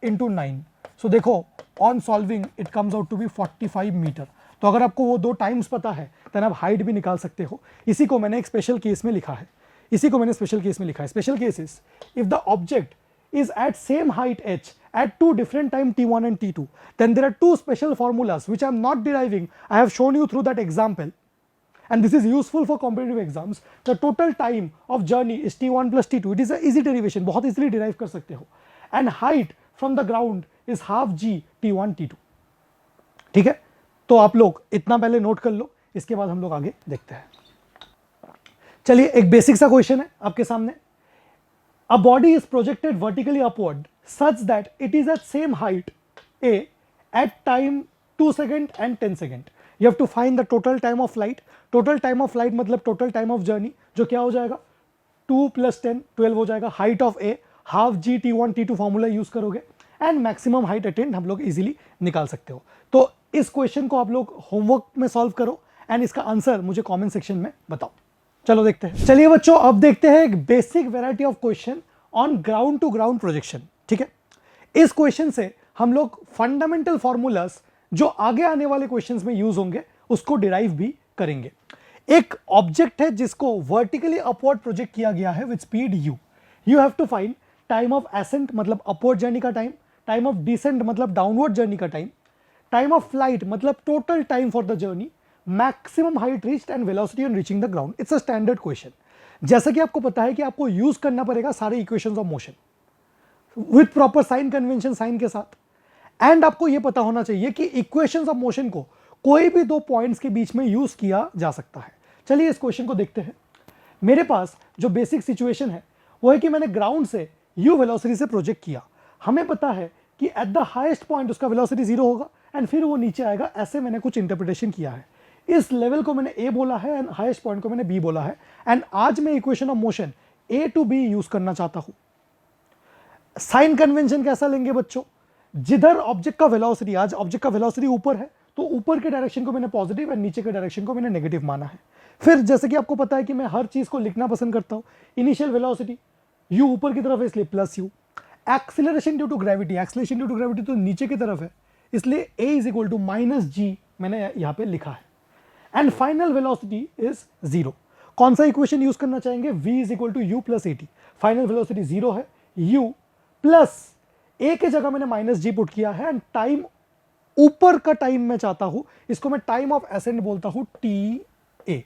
into 9. So देखो on solving it comes out to be 45 metre. तो अगर आपको वो दो टाइम्स पता है देन आप हाइट भी निकाल सकते हो. इसी को मैंने एक स्पेशल केस में लिखा है. Special case is if the object is at same height h at two different time t1 and t2, then there are two special formulas which I am not deriving. I have shown you through that example, and this is useful for competitive exams. The total time of journey is t1 plus t2. It is an easy derivation, बहुत easily derive कर सकते हो. And height from the ground is half g t1 t2. ठीक है, तो आप लोग इतना पहले नोट कर लो, इसके बाद हम लोग आगे देखते हैं. चलिए एक बेसिक सा क्वेश्चन है आपके सामने. A body is projected vertically upward such that it is at same height a at time 2 second and 10 second. You have to find the total time of flight. Total time of flight मतलब total time of journey, जो क्या हो जाएगा 2 + 10 12 हो जाएगा. height of a half g t1 t2 formula use करोगे and maximum height attend हम लोग इजीली निकाल सकते हो. तो इस क्वेश्चन को आप लोग होमवर्क में सॉल्व करो एंड इसका आंसर मुझे कमेंट सेक्शन में बताओ. चलो देखते हैं. चलिए बच्चों, अब देखते हैं एक basic variety of question on ground to ground projection. ठीक है, इस क्वेश्चन से हम लोग फंडामेंटल फॉर्मूलाज जो आगे आने वाले क्वेश्चंस में यूज होंगे उसको डिराइव भी करेंगे. एक ऑब्जेक्ट है जिसको वर्टिकली अपवर्ड प्रोजेक्ट किया गया है with speed u. You have to find time of ascent मतलब अपवर्ड जर्नी का टाइम, टाइम ऑफ डिसेंट मतलब डाउनवर्ड जर्नी का टाइम, टाइम ऑफ फ्लाइट मतलब total time for the journey, maximum height reached and velocity on reaching the ground. It's a standard question. जैसा कि आपको पता है कि आपको यूज करना पड़ेगा सारे equations of motion with proper sign convention, sign के साथ. एंड आपको यह पता होना चाहिए कि इक्वेशंस ऑफ मोशन को कोई भी दो पॉइंट्स के बीच में यूज किया जा सकता है. चलिए इस क्वेश्चन को देखते हैं. मेरे पास जो बेसिक सिचुएशन है वो है कि मैंने ग्राउंड से यू वेलोसिटी से प्रोजेक्ट किया. हमें पता है कि एट द हाईएस्ट पॉइंट उसका वेलोसिटी 0 होगा एंड फिर वो नीचे आएगा. ऐसे मैंने कुछ इंटरप्रिटेशन किया है. इस लेवल को मैंने ए बोला है एंड हाईएस्ट पॉइंट को मैंने बी बोला है. एंड आज मैं equation of motion A to B use करना चाहता हूं. साइन कन्वेंशन कैसा लेंगे बच्चों, जिधर ऑब्जेक्ट का वेलोसिटी, आज ऑब्जेक्ट का वेलोसिटी ऊपर है तो ऊपर के डायरेक्शन को मैंने पॉजिटिव और नीचे के डायरेक्शन को मैंने नेगेटिव माना है। फिर जैसे कि आपको पता है कि मैं हर चीज को लिखना पसंद करता हूं, इनिशियल वेलोसिटी u ऊपर की तरफ है इसलिए plus u, acceleration due to gravity, acceleration due to gravity तो नीचे की तरफ है इसलिए a is equal to minus g मैंने यहां पे लिखा है। And final velocity is zero. कौन सा इक्वेशन यूज करना चाहेंगे, v is equal to u plus a t. Final velocity zero है, u प्लस a के जगह मैंने माइनस जी पुट किया है एंड टाइम ऊपर का टाइम मैं चाहता हूं, इसको मैं टाइम ऑफ एसेंट बोलता हूं टी ए,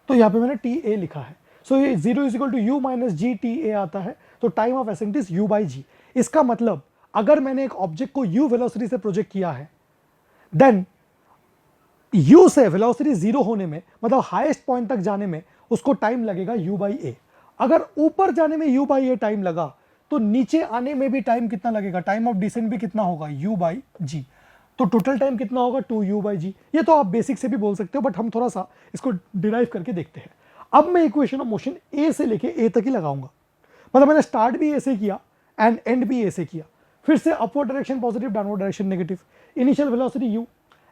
तो यहां पे मैंने टी ए लिखा है। सो ये zero is equal to u minus g t a आता है, तो time of ascent is u by g. इसका मतलब अगर मैंने एक ऑब्जेक्ट को u वेलोसिटी से प्रोजेक्ट किया है, देन u से वेलोसिटी जीरो होने में, मतलब हाईएस्ट पॉइंट तक जाने में उसको टाइम लगेगा u बाई ए। अगर ऊपर जाने में u बाई ए टाइम लगा तो नीचे आने में भी टाइम कितना लगेगा, टाइम ऑफ डिसेंट भी कितना होगा, u बाई जी। तो टोटल टाइम कितना होगा, 2u बाई जी। ये तो आप बेसिक से भी बोल सकते हो बट हम थोड़ा सा इसको डिराइव करके देखते हैं। अब मैं इक्वेशन ऑफ मोशन ए से लेके ए तक ही लगाऊंगा, मतलब मैंने स्टार्ट भी ए से किया एंड एंड भी ए से किया। फिर से upward direction positive, downward direction negative, initial velocity u,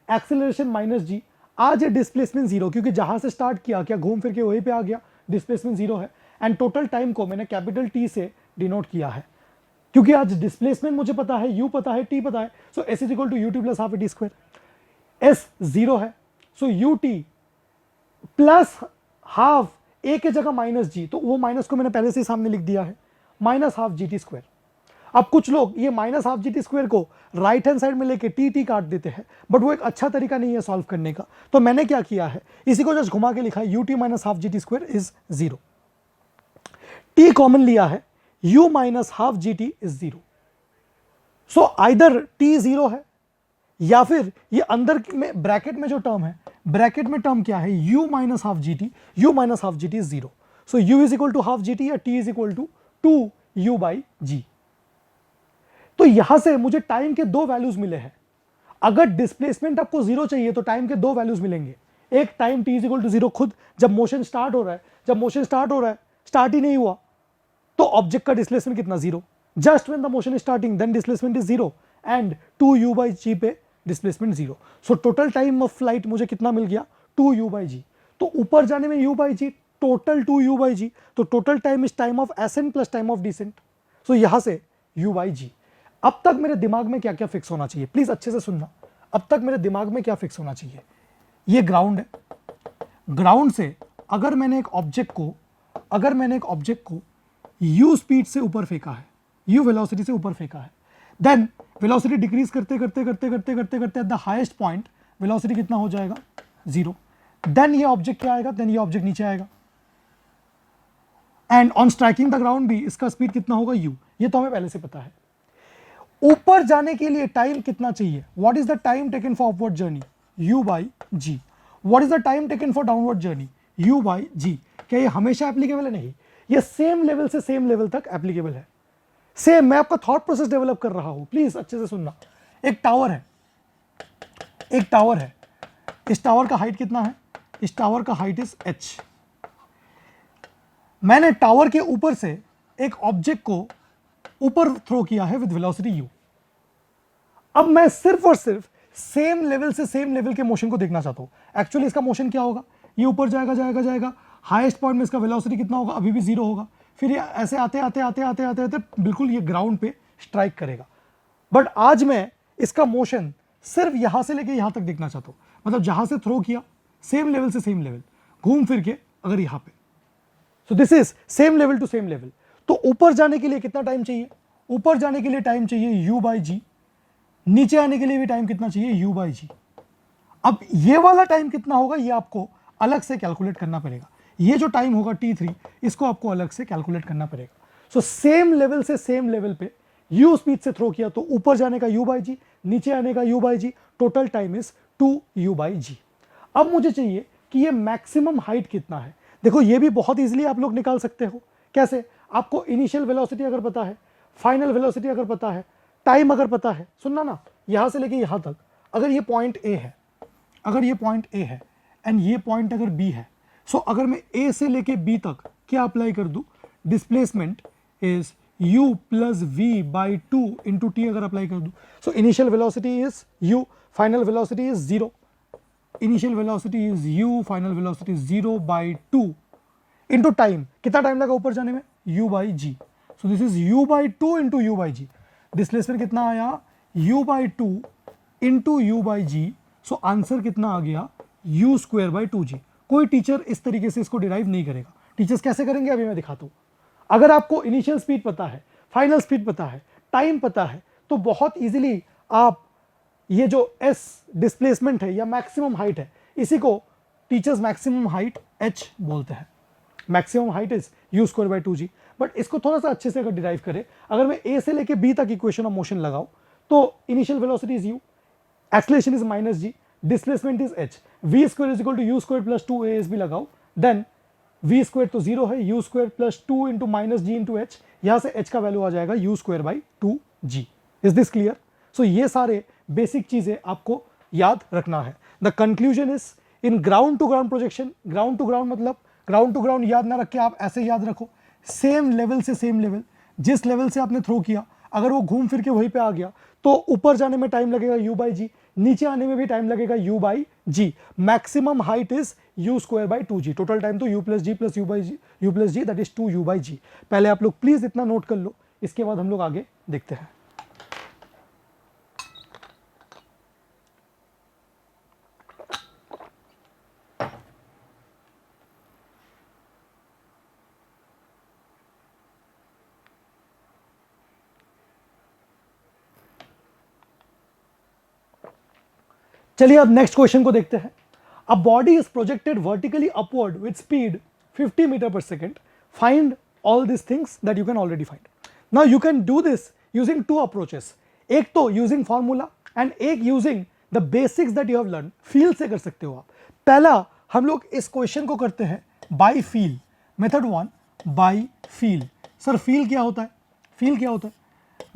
acceleration minus g, आज ये डिस्प्लेसमेंट जीरो क्योंकि जहां से स्टार्ट किया क्या घूम फिर के वहीं पे आ गया, डिस्प्लेसमेंट जीरो है। एंड टोटल टाइम को मैंने कैपिटल टी से डिनोट किया है क्योंकि आज डिस्प्लेसमेंट मुझे पता है, u पता है, t पता है, so s is equal to u t plus half a t square. s zero है so u t plus half a के जगह माइनस जी, तो वो माइनस को मैंने पहले से ही सामने लिख दिया है, minus half g t square. अब कुछ लोग ये minus half g t square को राइट हैंड साइड में लेके टी टी काट देते हैं बट वो एक अच्छा तरीका नहीं है सॉल्व करने का, तो मैंने क्या किया है इसी को जस्ट घुमा के लिखा है, U T minus half g t square is zero. T common लिया है, u minus half g t is zero. So either t zero है या फिर ये अंदर में ब्रैकेट में जो टर्म है, ब्रैकेट में टर्म क्या है, u minus half g t, u minus half g t is zero. So u is equal to half g t या t is equal to 2u by g. तो यहां से मुझे टाइम के दो वैल्यूज मिले हैं। अगर डिस्प्लेसमेंट आपको जीरो चाहिए तो टाइम के दो वैल्यूज मिलेंगे, एक time t is equal to zero खुद जब मोशन स्टार्ट हो रहा है, जब मोशन स्टार्ट हो रहा है, स्टार्ट ही नहीं हुआ तो ऑब्जेक्ट का डिस्प्लेसमेंट कितना, zero. Just when the motion is starting then displacement is zero and 2u by g पे displacement zero. So total time of flight मुझे कितना मिल गया, 2u बाई जी। तो ऊपर जाने में u by g, total 2u by g, तो total time is time of ascent plus time of descent. So यहां से u बाई जी। अब तक मेरे दिमाग में क्या क्या फिक्स होना चाहिए, प्लीज अच्छे से सुनना। अब तक मेरे दिमाग में क्या फिक्स होना चाहिए, ये ग्राउंड है, ग्राउंड से अगर मैंने एक ऑब्जेक्ट को u स्पीड से ऊपर फेंका है, u वेलोसिटी से ऊपर फेंका है, देन वेलोसिटी डिक्रीज करते करते करते करते करते करते eight the highest point velocity कितना हो जाएगा, जीरो। देन ये ऑब्जेक्ट क्या आएगा, देन ये ऑब्जेक्ट नीचे आएगा and on striking the ground भी इसका स्पीड कितना होगा, u। ये तो हमें पहले से पता है। ऊपर जाने के लिए टाइम कितना चाहिए, what is the time taken for upward journey, u by g. What is the time taken for downward journey, u by g. क्या ये हमेशा एप्लीकेबल है, नहीं, ये सेम लेवल से सेम लेवल तक एप्लीकेबल है। सेम, मैं आपका थॉट प्रोसेस डेवलप कर रहा हूं, प्लीज अच्छे से सुनना। एक टावर है, इस टावर का हाइट कितना है, इस टावर का हाइट इज h। मैंने टावर के ऊपर से एक ऑब्जेक्ट को ऊपर थ्रो किया है विद वेलोसिटी u। अब मैं सिर्फ और सिर्फ सेम लेवल से सेम लेवल के मोशन को देखना चाहता हूं। एक्चुअली इसका मोशन क्या होगा, ये ऊपर जाएगा जाएगा जाएगा, हाईएस्ट पॉइंट में इसका वेलोसिटी कितना होगा, अभी भी जीरो होगा, फिर ये ऐसे आते आते आते आते आते आते बिल्कुल ये ग्राउंड पे स्ट्राइक करेगा। बट आज मैं इसका मोशन सिर्फ यहां से लेके यहां तक देखना चाहता हूं, मतलब जहां से थ्रो किया सेम लेवल से सेम लेवल, घूम फिर के अगर यहां पे, so this is same level to same level. तो ऊपर जाने के लिए कितना टाइम चाहिए, ऊपर जाने के लिए टाइम चाहिए u बाई जी, नीचे आने के लिए भी टाइम कितना चाहिए, u बाई जी। अब ये वाला टाइम कितना होगा ये आपको अलग से कैलकुलेट करना पड़ेगा, ये जो टाइम होगा t3 इसको आपको अलग से कैलकुलेट करना पड़ेगा। सो सेम लेवल से सेम लेवल पे u स्पीड से थ्रो किया तो ऊपर जाने का u बाई जी, नीचे आने का u by g, total time is 2u by g. अब मुझे चाहिए कि ये मैक्सिमम हाइट कितना है। देखो ये भी बहुत इजीली आप लोग निकाल सकते हो, कैसे, आपको इनिशियल वेलोसिटी अगर पता है, फाइनल वेलोसिटी अगर पता है, टाइम अगर पता है, सुनना ना, यहां से लेके यहां तक अगर ये पॉइंट A है, अगर ये पॉइंट A है एंड ये पॉइंट अगर B है, सो अगर मैं A से लेके B तक क्या अप्लाई कर दूं, displacement is u plus v by two into t अगर अप्लाई कर दूं, so initial velocity is u, final velocity is 0, initial velocity is u, final velocity 0 by two into time, कितना टाइम लगा ऊपर जाने में, u by g, so this is u by two into u by g, displacement कितना आया u by two into u by g, so answer कितना आ गया u square by two जी। कोई टीचर इस तरीके से इसको डिराइव नहीं करेगा, टीचर्स कैसे करेंगे अभी मैं दिखाता हूं। अगर आपको इनिशियल स्पीड पता है, फाइनल स्पीड पता है, टाइम पता है, तो बहुत इजीली आप ये जो s डिस्प्लेसमेंट है या मैक्सिमम हाइट है, इसी को टीचर्स मैक्सिमम हाइट h बोलते हैं। Maximum height is u square by two g. But इसको थोड़ा सा अच्छे से अगर डिराइव करें, अगर मैं a से लेके b तक इक्वेशन ऑफ मोशन लगाऊं, तो initial velocity is u, acceleration is minus g, displacement is h, v square is equal to u square plus two a भी लगाओ, देन v स्क्वायर तो जीरो है, u square plus two into minus g into h, यहां से h का value आ जाएगा u square by two g. Is this clear? So ये सारे बेसिक चीजें आपको याद रखना है। The conclusion is in ground to ground projection, ground to ground मतलब ग्राउंड टू ग्राउंड याद ना रख के आप ऐसे याद रखो, सेम लेवल से सेम लेवल, जिस लेवल से आपने थ्रो किया अगर वो घूम फिर के वहीं पे आ गया तो ऊपर जाने में टाइम लगेगा u बाई जी, नीचे आने में भी टाइम लगेगा u by g. Maximum height is u square by two g, total time तो u plus g plus u by g, u plus g that is 2u by g. पहले आप लोग please इतना नोट कर लो, इसके बाद हम लोग आगे देखते हैं। चलिए अब नेक्स्ट क्वेश्चन को देखते हैं। A body is projected vertically upward with speed 50 metre पर second, find all this things that you can already find. Now you can do this using two approaches, एक तो यूजिंग फॉर्मूला एंड एक using the basics that you have learn. Feel से कर सकते हो आप। पहला हम लोग इस क्वेश्चन को करते हैं by feel, method one by feel. Sir feel क्या होता है? फील क्या होता है?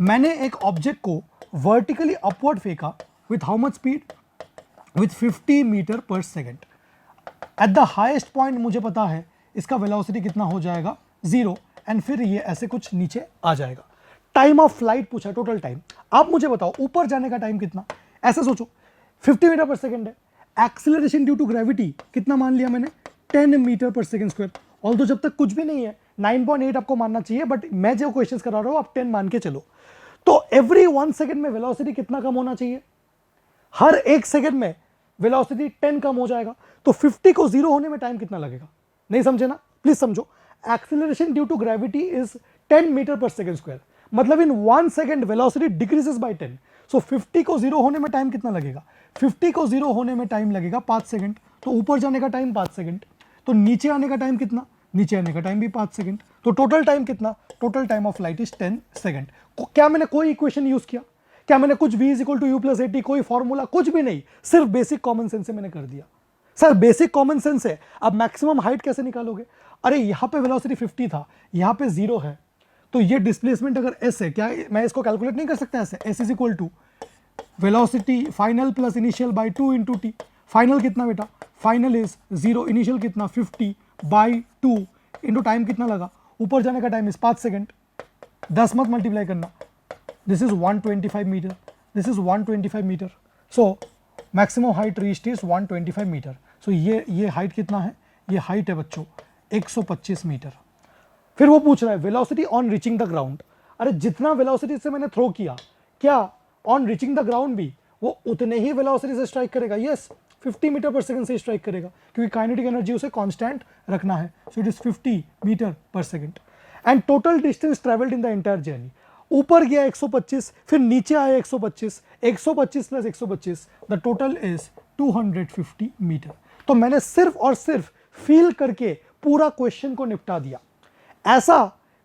मैंने एक ऑब्जेक्ट को वर्टिकली अपवर्ड फेंका with how much speed, with 50 metre पर second. At the highest point मुझे पता है इसका वेलोसिटी कितना हो जाएगा 0, एंड फिर ये ऐसे कुछ नीचे आ जाएगा। टाइम ऑफ फ्लाइट पूछा, टोटल टाइम। आप मुझे बताओ ऊपर जाने का टाइम कितना? ऐसे सोचो 50 मीटर पर सेकेंड है, एक्सीलरेशन ड्यू टू ग्रेविटी कितना मान लिया मैंने 10 मीटर पर सेकेंड स्क्वायर। ऑल्दो जब तक कुछ भी नहीं है 9.8 आपको मानना चाहिए, बट मैं जो क्वेश्चंस करा रहा हूं आप 10 मान के चलो। तो एवरी 1 सेकेंड में वेलोसिटी कितना कम होना चाहिए? हर एक सेकंड में वेलोसिटी 10 कम हो जाएगा। तो 50 को 0 होने में टाइम कितना लगेगा? नहीं समझे ना? प्लीज समझो। Acceleration due to gravity is 10 metre पर सेकंड स्क्वायर, मतलब in 1 second velocity decreases by 10। So 50 को 0 होने में टाइम कितना लगेगा? 50 को 0 होने में टाइम लगेगा 5 सेकंड। तो ऊपर जाने का टाइम 5 सेकंड, तो नीचे आने का टाइम कितना? नीचे आने का टाइम भी 5 सेकंड। तो टोटल टाइम कितना? Total time of flight is 10 second. क्या मैंने कोई इक्वेशन यूज किया? क्या मैंने कुछ v is equal to u plus at, कोई फॉर्मूला, कुछ भी नहीं, सिर्फ बेसिक कॉमन सेंस से मैंने कर दिया। सर बेसिक कॉमन सेंस है। अब मैक्सिमम हाइट कैसे निकालोगे? अरे यहां पे वेलोसिटी 50 था, यहां पे 0 है, तो ये डिस्प्लेसमेंट अगर s है, क्या मैं इसको कैलकुलेट नहीं कर सकता ऐसे? s is equal to velocity final plus initial by 2 into t. Final कितना बेटा? फाइनल इज 0, इनिशियल कितना 50 बाई 2 इंटू टाइम कितना लगा? ऊपर जाने का टाइम इज 5 सेकंड। 10 मत मल्टीप्लाई करना। This is 125 meter. This is 125 meter. So maximum height reached is 125 meter. So ये हाइट कितना है? ये हाइट है बच्चों 125 मीटर। फिर वो पूछ रहा है velocity on reaching the ground. अरे जितना वेलोसिटी से मैंने थ्रो किया, क्या ऑन रीचिंग द ग्राउंड भी वो उतने ही वेलोसिटी से स्ट्राइक करेगा? यस, 50 मीटर पर सेकंड से स्ट्राइक करेगा, क्योंकि काइनेटिक एनर्जी उसे कांस्टेंट रखना है। सो इट इज 50 मीटर पर second. And total distance travelled in the entire journey, ऊपर गया 125, फिर नीचे आया 125, 125 plus 125, the total is 250 metre. तो मैंने सिर्फ और सिर्फ फील करके पूरा क्वेश्चन को निपटा दिया। ऐसा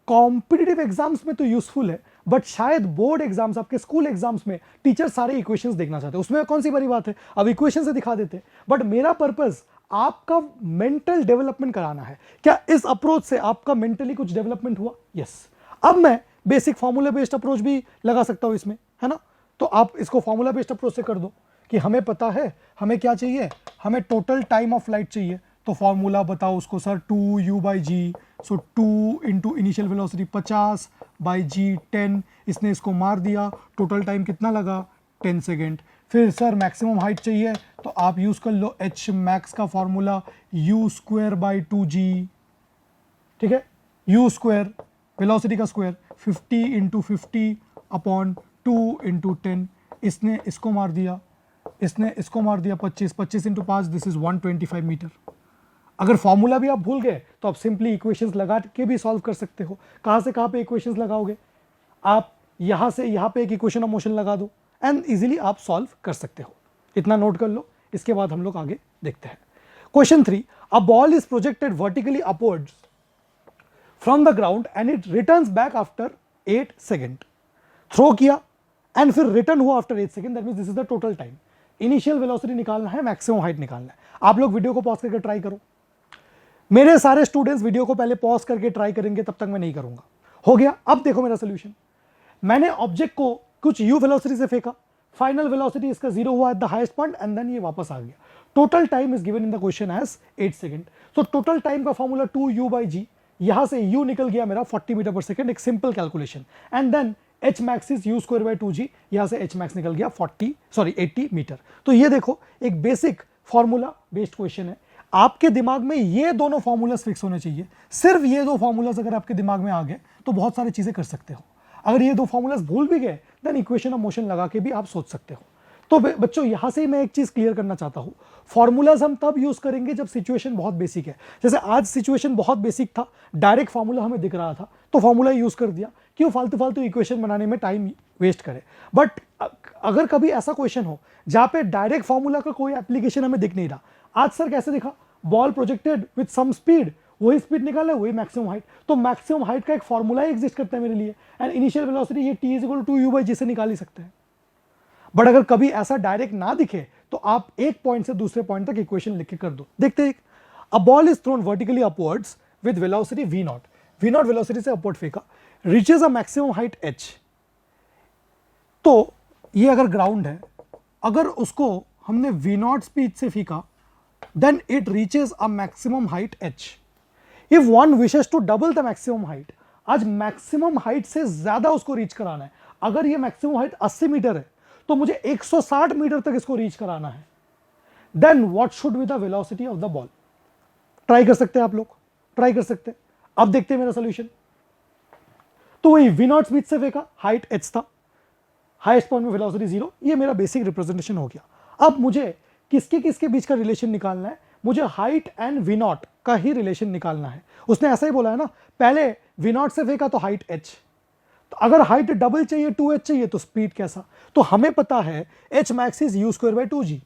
कॉम्पिटिटिव एग्जाम्स में तो यूजफुल है, बट शायद बोर्ड एग्जाम्स, आपके स्कूल एग्जाम्स में टीचर सारे इक्वेशंस देखना चाहते हैं। उसमें कौन सी बड़ी बात है, अब इक्वेशन से दिखा देते, बट मेरा पर्पस आपका मेंटल डेवलपमेंट कराना है। क्या इस अप्रोच से आपका मेंटली कुछ डेवलपमेंट हुआ? यस। अब मैं बेसिक फॉर्मूला बेस्ड अप्रोच भी लगा सकता हूं इसमें, है ना? तो आप इसको फॉर्मूला बेस्ड अप्रोच से कर दो कि हमें पता है हमें क्या चाहिए, हमें टोटल टाइम ऑफ फ्लाइट चाहिए। तो फॉर्मूला बताओ उसको sir, 2u by g so 2 into initial velocity 50 by g 10, इसने इसको मार दिया, टोटल टाइम कितना लगा 10 सेकेंड। फिर सर मैक्सिमम हाइट चाहिए तो आप यूज़ कर लो एच मैक्स का formula you square by 2g, ठीक है, यू स्क्वायर वेलोसिटी का स्क्वायर 50 इंटू 50 अपॉन 2 इंटू 10, इसने इसको मार दिया, इसने इसको मार दिया 25, 25 इंटू 5 दिस इज 125 मीटर। अगर फॉर्मूला भी आप भूल गए तो आप सिंपली इक्वेशंस लगा के भी सॉल्व कर सकते हो। कहाँ से कहाँ पे इक्वेशंस लगाओगे, आप यहाँ से यहाँ पे एक इक्वेशन ऑफ मोशन लगा दो एंड इजीली आप सॉल्व कर सकते हो। इतना नोट कर लो, इसके बाद हम लोग आगे देखते हैं। Question 3, a ball is projected vertically upwards from the ground and it returns back after 8 second. Throw किया एंड फिर रिटर्न हुआ after 8 second, that means this is the total time. Initial velocity निकालना है, मैक्सिमम हाइट निकालना है। आप लोग video को पॉज करके ट्राई करो। मेरे सारे स्टूडेंट्स वीडियो को पहले पॉज करके ट्राई करेंगे, तब तक मैं नहीं करूंगा। हो गया। अब देखो मेरा सोल्यूशन, मैंने ऑब्जेक्ट को कुछ u वेलोसिटी से फेंका, फाइनल वेलोसिटी इसका 0 हुआ at the highest point and then ये वापस आ गया। Total time is given in the question as 8 second. So total time का फॉर्मूला 2u बाई जी, यहां से u निकल गया मेरा 40 मीटर पर सेकंड, एक simple calculation, and then h max is u square by 2g, यहां से h max निकल गया 80 मीटर। तो ये देखो एक बेसिक फॉर्मूला बेस्ड क्वेश्चन है। आपके दिमाग में ये दोनों फॉर्मूलाज फिक्स होने चाहिए। सिर्फ ये दो फॉर्मूलाज अगर आपके दिमाग में आ गए तो बहुत सारी चीजें कर सकते हो। अगर ये दो फॉर्मूलाज भूल भी गए देन इक्वेशन ऑफ मोशन लगा के भी आप सोच सकते हो। तो बच्चों यहां से मैं एक चीज क्लियर करना चाहता हूं, फॉर्मूलाज हम तब यूज करेंगे जब सिचुएशन बहुत बेसिक है। जैसे आज सिचुएशन बहुत बेसिक था, डायरेक्ट फॉर्मूला हमें दिख रहा था तो फॉर्मूला यूज कर दिया। क्यों फालतू फालतू इक्वेशन बनाने में टाइम वेस्ट करे। बट अगर कभी ऐसा क्वेश्चन हो जहां पे डायरेक्ट फॉर्मूला का कोई एप्लीकेशन हमें दिख नहीं रहा, आज सर कैसे दिखा, ball projected with some speed, वही स्पीड निकाला, वही मैक्सिमम हाइट, तो मैक्सिमम हाइट का एक फॉर्मूला ही एग्जिस्ट करता है मेरे लिए, एंड इनिशियल वेलोसिटी ये t is equal to u by g से निकाल ही सकते हैं। बट अगर कभी ऐसा डायरेक्ट ना दिखे तो आप एक पॉइंट से दूसरे पॉइंट तक इक्वेशन लिख के कर दो। देखते हैं, अ ball is thrown vertically upwards with velocity v0, v0 velocity से अपवर्ड फेंका, reaches a maximum height h। तो ये अगर ग्राउंड है, अगर उसको हमने v0 स्पीड से फेंका then it reaches a maximum height h. If one wishes to double the maximum height, आज maximum height से ज्यादा उसको रीच कराना है। अगर ये maximum height 80 मीटर है तो मुझे 160 मीटर तक इसको रीच कराना है। Then what should be the velocity of the ball? Try कर सकते हैं आप लोग, ट्राई कर सकते हैं। अब देखते हैं मेरा सोल्यूशन। तो वही v0 स्पीड से फेंका, हाइट h था, हाईएस्ट पॉइंट में वेलोसिटी 0, ये मेरा बेसिक रिप्रेजेंटेशन हो गया। अब मुझे किसके किसके बीच का रिलेशन निकालना है, मुझे हाइट एंड v0 का ही रिलेशन निकालना है। उसने ऐसा ही बोला है ना, पहले v0 से फेंका तो हाइट h, तो अगर हाइट डबल चाहिए 2h चाहिए तो स्पीड कैसा, तो हमें पता है h max is u square by 2g,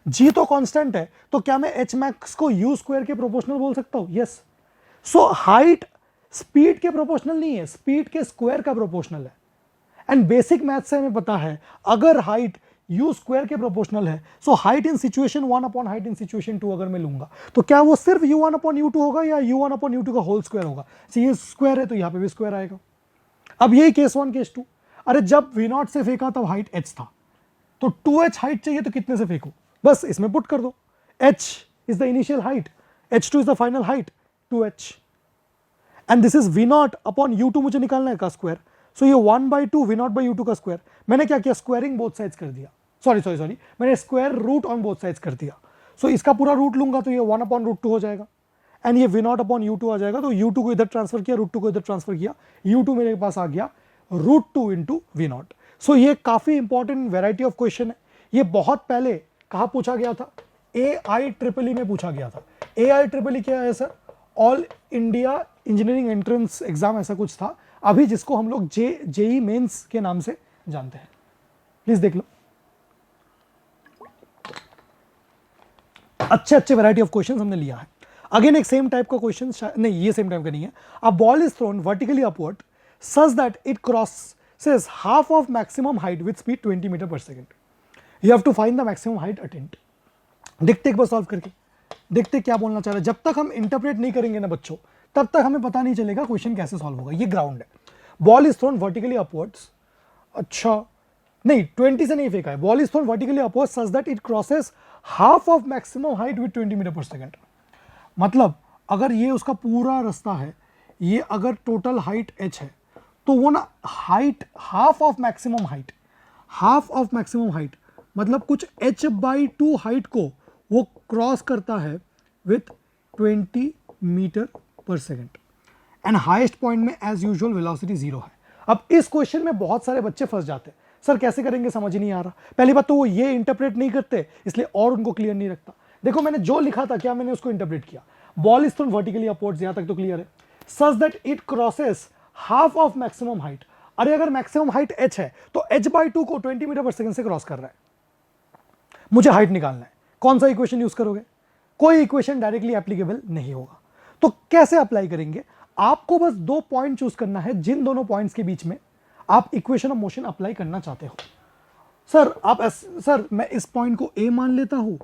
g तो कांस्टेंट है, तो क्या मैं h max को u स्क्वायर के प्रोपोर्शनल बोल सकता हूं? यस। सो हाइट स्पीड के प्रोपोर्शनल नहीं है, स्पीड के स्क्वायर का प्रोपोर्शनल है। एंड बेसिक मैथ से हमें पता है अगर हाइट u स्क्वायर के प्रोपोर्शनल है, so height in situation 1 upon height in situation 2 अगर मैं लूंगा तो क्या वो सिर्फ u1 अपॉन u2 होगा या u1 अपॉन u2 का होल स्क्वायर होगा? ये स्क्वायर है तो यहां पे भी स्क्वायर आएगा। अब यही केस 1 केस 2, अरे जब v0 से फेंका तब हाइट h था, तो 2h हाइट चाहिए तो कितने से फेंको, बस इसमें पुट कर दो, h is the initial height, h2 is the final height 2h, and this is v0 upon u2 मुझे निकालना है का स्क्वायर, सो ये 1/2 v0 बाई u2 का स्क्वायर। मैंने क्या किया, स्क्वायरिंग बोथ साइड्स कर दिया, सॉरी मैंने square root on both sides कर दिया। सो इसका पूरा रूट लूंगा तो ये 1 अपॉन रूट 2 हो जाएगा, एंड ये v0 अपॉन u2 आ जाएगा। तो u2 को इधर ट्रांसफर किया, रूट 2 को इधर ट्रांसफर किया, u2 मेरे पास आ गया रूट 2 इंटू v0। सो ये काफी इंपॉर्टेंट वेराइटी ऑफ क्वेश्चन है। ये बहुत पहले कहाँ पूछा गया था, AIEEE में पूछा गया था। AIEEE क्या है sir, all India engineering entrance exam ऐसा कुछ था अभी, जिसको हम लोग जेई मेंस के नाम से जानते हैं। प्लीज देख लो, अच्छे अच्छे वैरायटी ऑफ क्वेश्चंस हमने लिया है। अगेन एक सेम टाइप का क्वेश्चन, नहीं ये सेम टाइप का नहीं है। A ball is thrown vertically upward such that it crosses half of maximum height with speed 20 metre पर second. You have to find the maximum height attained. देखते एक बार solve करके, देखते क्या बोलना चाह रहा है। जब तक हम इंटरप्रेट नहीं करेंगे ना बच्चों, तब तक हमें पता नहीं चलेगा क्वेश्चन कैसे सॉल्व होगा। ये ग्राउंड है, ball is thrown vertically upwards, अच्छा नहीं 20 से नहीं फेंका है, ball is thrown vertically upwards such that it crosses half of maximum height with 20 metre पर सेकंड। मतलब अगर ये उसका पूरा रास्ता है, ये अगर टोटल हाइट h है तो वो ना height half of maximum height मतलब कुछ h/2 हाइट को वो क्रॉस करता है विथ 20 मीटर पर सेकेंड एंड हाईएस्ट पॉइंट में एज यूजुअल वेलोसिटी 0 है। अब इस क्वेश्चन में बहुत सारे बच्चे फंस जाते हैं, सर कैसे करेंगे समझ ही नहीं आ रहा। पहली बात तो वो ये इंटरप्रेट नहीं करते, इसलिए और उनको क्लियर नहीं रखता। देखो मैंने जो लिखा था क्या मैंने उसको इंटरप्रेट किया। Ball is thrown vertically upwards, यहां तक तो क्लियर है। सच that it crosses half of maximum height. अरे अगर मैक्सिमम हाइट h है तो h/2 को 20 मीटर पर सेकंड से क्रॉस कर रहा है। मुझे हाइट निकालना है, कौन सा इक्वेशन यूज करोगे? कोई इक्वेशन डायरेक्टली एप्लीकेबल नहीं होगा। तो कैसे अप्लाई करेंगे? आपको बस 2 पॉइंट चूज करना है, जिन दोनों पॉइंट्स के बीच में आप इक्वेशन ऑफ मोशन अप्लाई करना चाहते हो। सर मैं इस पॉइंट को A मान लेता हूं,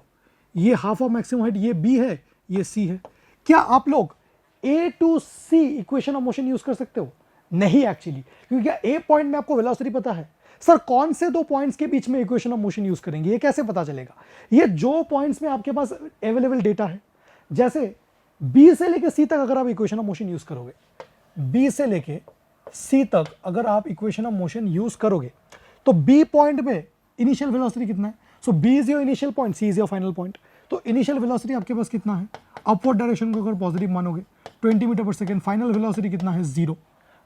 ये हाफ ऑफ मैक्सिमम हाइट ये B है, ये C है। क्या आप लोग A to C equation of motion use कर सकते हो? नहीं एक्चुअली, क्योंकि क्या A पॉइंट में आपको वेलोसिटी पता है। सर कौन से 2 पॉइंट्स के बीच में इक्वेशन ऑफ मोशन यूज करेंगे, ये कैसे पता चलेगा? ये जो पॉइंट्स में आपके पास अवेलेबल डेटा है, जैसे B से लेके C तक अगर आप इक्वेशन ऑफ मोशन यूज करोगे, B से लेके C तक अगर आप इक्वेशन ऑफ मोशन यूज करोगे तो B पॉइंट में इनिशियल वेलोसिटी कितना है? सो B is your initial point, C is your final point. तो इनिशियल वेलोसिटी आपके पास कितना है? अपवर्ड डायरेक्शन को अगर पॉजिटिव मानोगे 20 मीटर पर सेकंड, फाइनल वेलोसिटी कितना है? 0।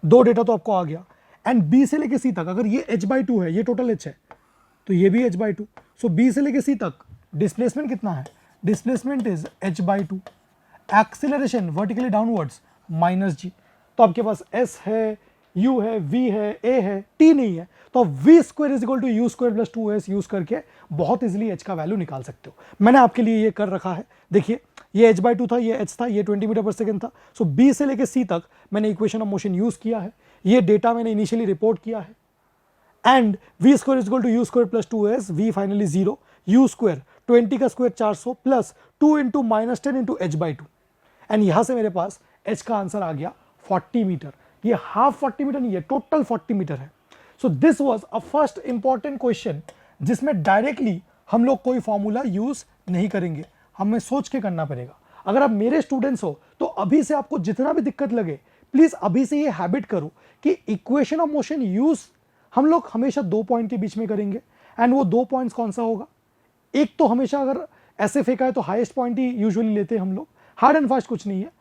2 डेटा तो आपको आ गया। एंड B से लेके C तक अगर ये h/2 है, ये टोटल h है, तो ये भी h/2। सो B से लेके C तक डिस्प्लेसमेंट कितना है? Displacement is h/2। Acceleration vertically downwards -g। तो आपके पास s है, u है, v है, a है, t नहीं है, तो v square is equal to u square plus 2s use करके बहुत इजीली h का वैल्यू निकाल सकते हो। मैंने आपके लिए ये कर रखा है। देखिए ये h/2 था, ये h था, ये 20 मीटर पर सेकंड था। सो b से लेके c तक मैंने इक्वेशन ऑफ मोशन यूज किया है, ये डेटा मैंने इनिशियली रिपोर्ट किया है। And v square is equal to u square plus 2s, v finally 0, u square 20 का square 400 plus 2 into -10 into h/2। And यहां से मेरे पास h का आंसर आ गया 40 मीटर। ये हाफ 40 मीटर नहीं है, टोटल 40 मीटर है। So this was a first important question जिसमें डायरेक्टली हम लोग कोई फॉर्मूला यूज नहीं करेंगे, हमें सोच के करना पड़ेगा। अगर आप मेरे स्टूडेंट्स हो तो अभी से आपको जितना भी दिक्कत लगे प्लीज अभी से ये हैबिट करो कि इक्वेशन ऑफ मोशन यूज हम लोग हमेशा 2 पॉइंट के बीच में करेंगे। एंड वो 2 पॉइंट्स कौन सा होगा? एक तो हमेशा अगर ऐसे फेंका है तो हाईएस्ट पॉइंट ही यूजुअली लेते हैं हम लोग, हार्ड एंड फास्ट कुछ नहीं है।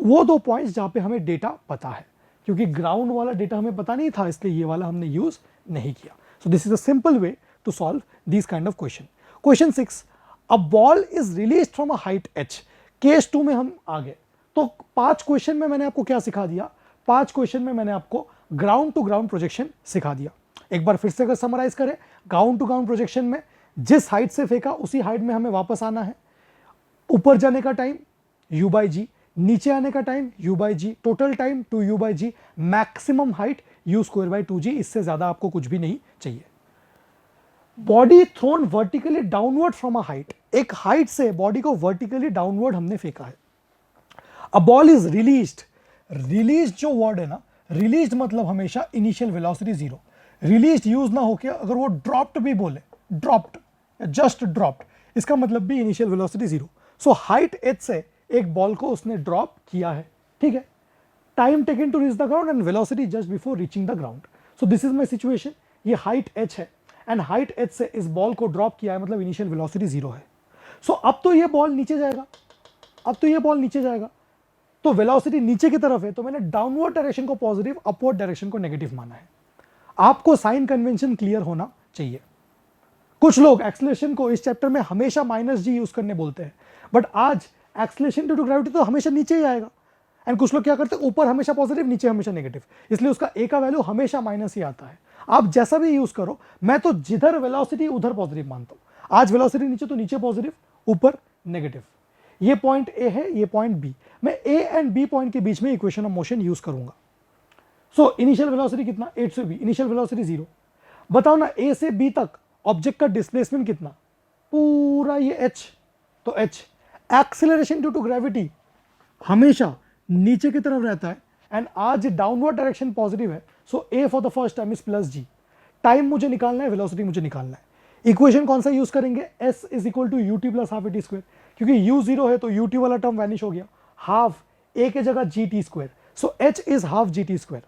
वो 2 पॉइंट्स जहां पे हमें डेटा पता है, क्योंकि ग्राउंड वाला डेटा हमें पता नहीं था इसलिए ये वाला हमने यूज नहीं किया। So this is a simple way to solve this kind of question. Question 6, a ball is released from a height h। Case 2 में हम आ गए। तो 5 क्वेश्चन में मैंने आपको क्या सिखा दिया? 5 क्वेश्चन में मैंने आपको ग्राउंड टू ग्राउंड प्रोजेक्शन सिखा दिया। एक बार फिर से अगर समराइज करें, ग्राउंड टू ग्राउंड प्रोजेक्शन में जिस हाइट से फेंका उसी हाइट में हमें वापस आना है। ऊपर जाने का टाइम u/g, नीचे आने का time u/g, total time 2u/g, maximum height u²/2g। इससे ज्यादा आपको कुछ भी नहीं चाहिए। Body thrown vertically downward from a height, एक हाइट से बॉडी को वर्टिकली डाउनवर्ड हमने फेंका है। A ball is released, release जो वर्ड है ना, रिलीज्ड मतलब हमेशा इनिशियल वेलोसिटी 0। रिलीज्ड यूज ना होके अगर वो ड्रॉप्ड भी बोले, ड्रॉप्ड या जस्ट ड्रॉप्ड, इसका मतलब भी initial velocity 0। So height h से एक बॉल को उसने ड्रॉप किया है, ठीक है। Time taken to reach the ground and velocity just before reaching the ground. So this is my situation. ये हाइट h है एंड हाइट h से इस बॉल को ड्रॉप किया है, मतलब इनिशियल वेलोसिटी 0 है। सो अब तो ये बॉल नीचे जाएगा, तो वेलोसिटी नीचे की तरफ है, तो मैंने डाउनवर्ड डायरेक्शन को पॉजिटिव, अपवर्ड डायरेक्शन को नेगेटिव माना है। आपको साइन कन्वेंशन क्लियर होना चाहिए। कुछ लोग एक्सेलरेशन को इस चैप्टर में हमेशा -g यूज करने बोलते हैं, बट आज एक्सेलरेशन ड्यू टू ग्रेविटी तो हमेशा नीचे ही आएगा। एंड कुछ लोग क्या करते हैं, ऊपर हमेशा पॉजिटिव, नीचे हमेशा नेगेटिव, इसलिए उसका a का वैल्यू हमेशा माइनस ही आता है। आप जैसा भी यूज करो, मैं तो जिधर वेलोसिटी उधर पॉजिटिव मानता हूं। आज वेलोसिटी नीचे तो नीचे पॉजिटिव, ऊपर नेगेटिव। ये पॉइंट A है, ये पॉइंट B। मैं A एंड B पॉइंट के बीच में इक्वेशन ऑफ मोशन यूज करूंगा। सो इनिशियल वेलोसिटी कितना? A से B, इनिशियल वेलोसिटी 0। बताओ ना, A से B तक ऑब्जेक्ट का डिस्प्लेसमेंट कितना? पूरा ये h, तो h। Acceleration due to gravity हमेशा नीचे की तरफ रहता है एंड आज डाउनवर्ड डायरेक्शन पॉजिटिव है, सो a for the first time is +g। Time मुझे निकालना है, वेलोसिटी मुझे निकालना है। इक्वेशन कौन सा यूज करेंगे? s is equal to ut plus half at square, क्योंकि u 0 है तो ut वाला टर्म वैनिश हो गया, हाफ a के जगह gt square. So h is half g t square.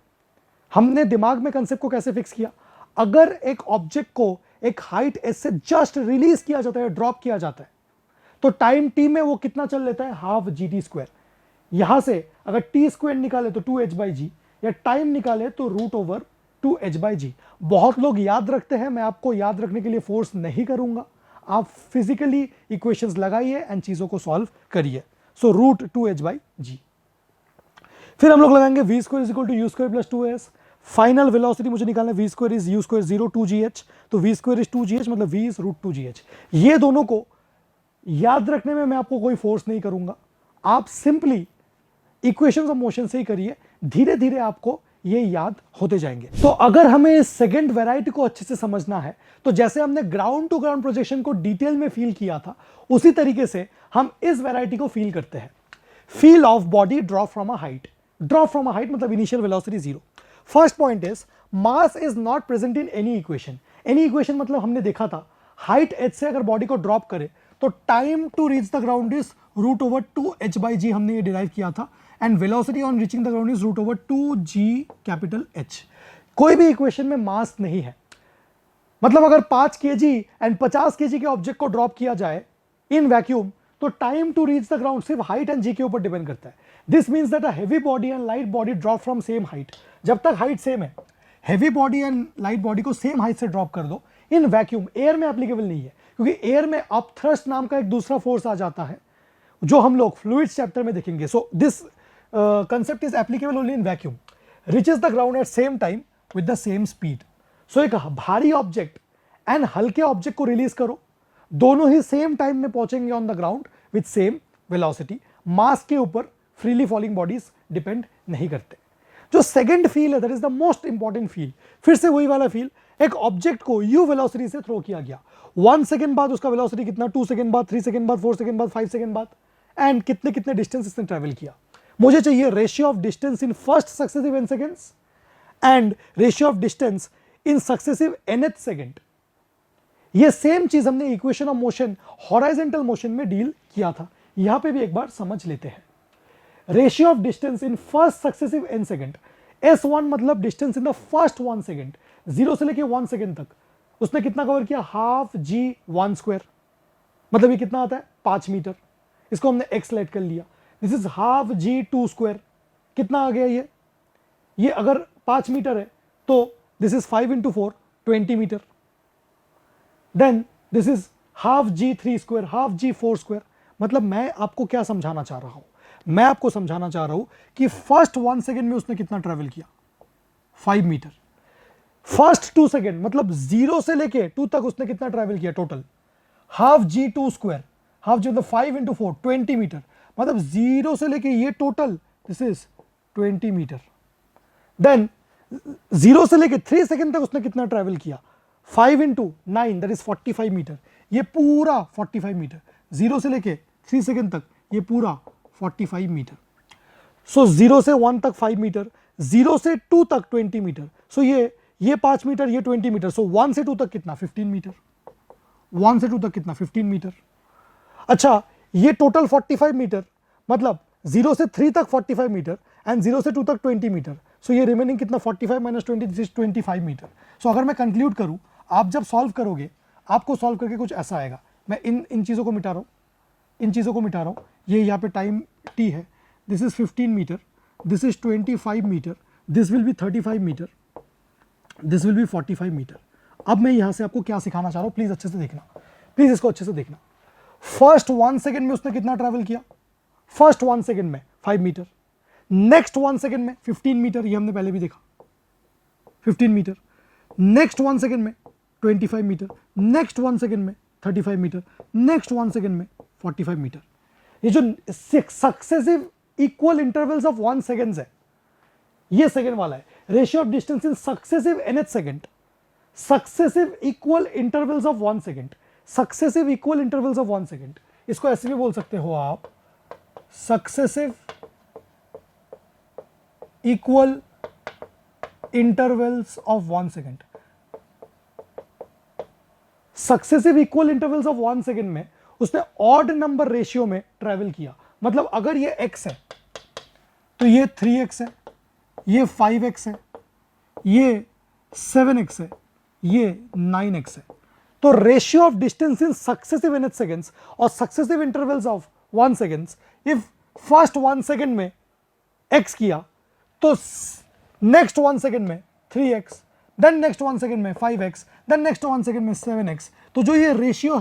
हमने दिमाग में कंसेप्ट को कैसे फिक्स किया, अगर एक ऑब्जेक्ट को एक हाइट h से जस्ट रिलीज किया जाता है, ड्रॉप किया जाता है, तो टाइम t में वो कितना चल लेता है, हाफ जी टी स्क्वायर। यहां से अगर टी स्क्वायर निकाले तो 2h/g, या टाइम निकाले तो √2h/g। बहुत लोग याद रखते हैं, मैं आपको याद रखने के लिए फोर्स नहीं करूंगा, आप फिजिकली इक्वेशंस लगाइए एंड चीजों को सॉल्व करिए। सो √2h/g। फिर हम लोग लगाएंगे v square is equal to u square plus 2s। Final velocity मुझे निकालना है, v square is u square 0 2gh, तो v स्क्वायर इज 2gh, मतलब v इज √2gh। ये दोनों को याद रखने में मैं आपको कोई फोर्स नहीं करूंगा, आप सिंपली इक्वेशंस ऑफ मोशन से ही करिए, धीरे धीरे आपको ये याद होते जाएंगे। तो अगर हमें इस सेकंड वैरायटी को अच्छे से समझना है, तो जैसे हमने ग्राउंड टू ग्राउंड प्रोजेक्शन को डिटेल में फील किया था, उसी तरीके से हम इस वैरायटी को फील करते हैं। Feel of body drop from a height. Drop from a height मतलब initial velocity 0। First point is mass is not present in any equation. Any equation मतलब हमने देखा था हाइट h से अगर बॉडी को ड्रॉप करे तो time to reach the ground is √2h/g, हमने ये डिराइव किया था, and velocity on reaching the ground is √2g_H। कोई भी इक्वेशन में मास नहीं है, मतलब अगर 5 kg एंड 50 kg के ऑब्जेक्ट को ड्रॉप किया जाए इन वैक्यूम, तो time to reach the ground सिर्फ हाइट एंड जी के ऊपर डिपेंड करता है। This means that a heavy body and light body drop from same height. जब तक हाइट सेम है, heavy body and light body को सेम हाइट से ड्रॉप कर दो, इन वैक्यूम, एयर में एप्लीकेबल नहीं है, क्योंकि एयर में अपथ्रस्ट नाम का एक दूसरा फोर्स आ जाता है, जो हम लोग फ्लूइड्स चैप्टर में देखेंगे। So this concept is applicable only in vacuum, reaches the ground at same time with the same speed। so एक भारी ऑब्जेक्ट एंड हल्के ऑब्जेक्ट को रिलीज करो, दोनों ही सेम टाइम में पहुंचेंगे on the ground with same velocity. Mass के ऊपर फ्रीली फॉलिंग बॉडीज डिपेंड नहीं करते। जो सेकंड फील है, that is the most important feel. फिर से वही वाला फील, एक ऑब्जेक्ट को यू वेलोसिटी से थ्रो किया गया, 1 सेकंड बाद उसका वेलोसिटी कितना, 2 सेकंड बाद, 3 सेकंड बाद, 4 सेकंड बाद, 5 सेकंड बाद, एंड कितने कितने डिस्टेंस इसने ट्रेवल किया। मुझे चाहिए ratio of distance in first successive n seconds and ratio of distance in successive nth second. ये सेम चीज हमने equation of motion horizontal motion में डील किया था, यहां पे भी एक बार समझ लेते हैं। Ratio of distance in first successive n second, S1 मतलब distance in the first 1 second, 0 से लेके 1 सेकेंड तक उसने कितना कवर किया, हाफ g1 स्क्वायर, मतलब ये कितना आता है, 5 मीटर। इसको हमने x लेट कर लिया, this is half g2 square, कितना आ गया ये अगर 5 मीटर है तो this is 5 × 4 20 metre. Then this is half g3 square, half g4 square. मतलब मैं आपको क्या समझाना चाह रहा हूं, मैं आपको समझाना चाह रहा हूं कि फर्स्ट 1 सेकेंड में उसने कितना ट्रेवल किया, 5 मीटर। फर्स्ट 2 सेकेंड मतलब 0 से लेके 2 तक उसने कितना ट्रेवल किया total, half g2 square, half g मतलब 5 × 4 20 मीटर, मतलब 0 से लेके ये total this is 20 metre. Then 0 से लेके 3 सेकेंड तक उसने कितना ट्रेवल किया, 5 × 9 दैट इज 45 मीटर, ये पूरा 45 मीटर। 0 से लेके 3 सेकेंड तक ये पूरा 45 मीटर। सो 0 से 1 तक 5 मीटर, 0 से 2 तक 20 मीटर। सो ये 5 मीटर, ये 20 मीटर। सो 1 से 2 तक कितना, 15 मीटर। 1 से 2 तक कितना, 15 मीटर। अच्छा, ये टोटल 45 मीटर, मतलब 0 से 3 तक 45 मीटर एंड 0 से 2 तक 20 मीटर। सो ये रिमेनिंग कितना, 45 - 20 दिस इज 25 मीटर। सो अगर मैं कंक्लूड करूं, आप जब सॉल्व करोगे, आपको सॉल्व करके कुछ ऐसा आएगा। मैं इन चीज़ों को मिटा रहा हूँ, इन चीज़ों को मिटा रहा हूँ। ये यहाँ पे टाइम t है, this is 15 metre, this is 25 metre, this will be 35 metre, this will be 45 metre. अब मैं यहाँ से आपको क्या सिखाना चाह रहा हूँ, प्लीज़ अच्छे से देखना, प्लीज़ इसको अच्छे से देखना। फर्स्ट 1 सेकेंड में उसने कितना ट्रैवल किया, फर्स्ट 1 सेकेंड में 5 मीटर, नेक्स्ट 1 सेकेंड में 15 मीटर, ये हमने पहले भी देखा 15 मीटर, नेक्स्ट 1 सेकेंड में 25 मीटर, नेक्स्ट 1 सेकेंड में 35 मीटर, नेक्स्ट 1 सेकेंड में 45 मीटर। ये जो successive equal intervals of 1 seconds है, ये सेकेंड वाला है। Ratio of distance in successive nth second, successive equal intervals of 1 second, successive equal intervals of 1 second. इसको ऐसे भी बोल सकते हो आप, successive equal intervals of 1 second. Successive equal intervals of 1 second में उसने ऑड नंबर रेशियो में ट्रेवल किया। मतलब अगर ये x है तो ये 3x है, ये 5x है, ये 7x है, ये 9x है। तो ratio of distance in successive nth seconds और successive intervals of 1 seconds, if first 1 second में x किया तो नेक्स्ट 1 सेकेंड में 3x, देन नेक्स्ट 1 सेकेंड में 5x, देन नेक्स्ट 1 सेकेंड में 7x। तो जो ये रेशियो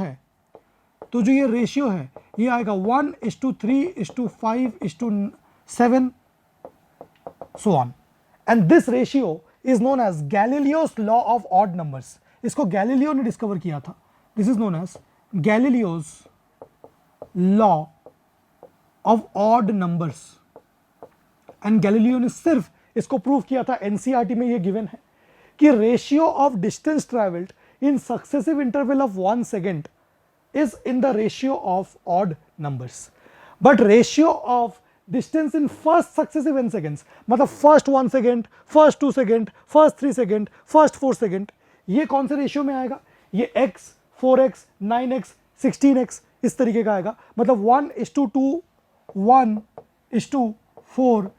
है, ये आएगा 1:3:5:7 so on, and this ratio is known as Galileo's law of odd numbers। इसको गैलीलियो ने डिस्कवर किया था। This is known as Galileo's law of odd numbers, and Galileo ने सिर्फ इसको प्रूव किया था, एनसीईआरटी में ये गिवन है कि ratio of distance travelled in successive interval of 1 second is in the ratio of odd numbers, but ratio of distance in first successive n seconds, मतलब first 1 second, first 2 second, first 3 second, first 4 second, ये कौन से ratio में आएगा? ये x, 4x, 9x, 16x इस तरीके का आएगा। मतलब 1:2, 1:4,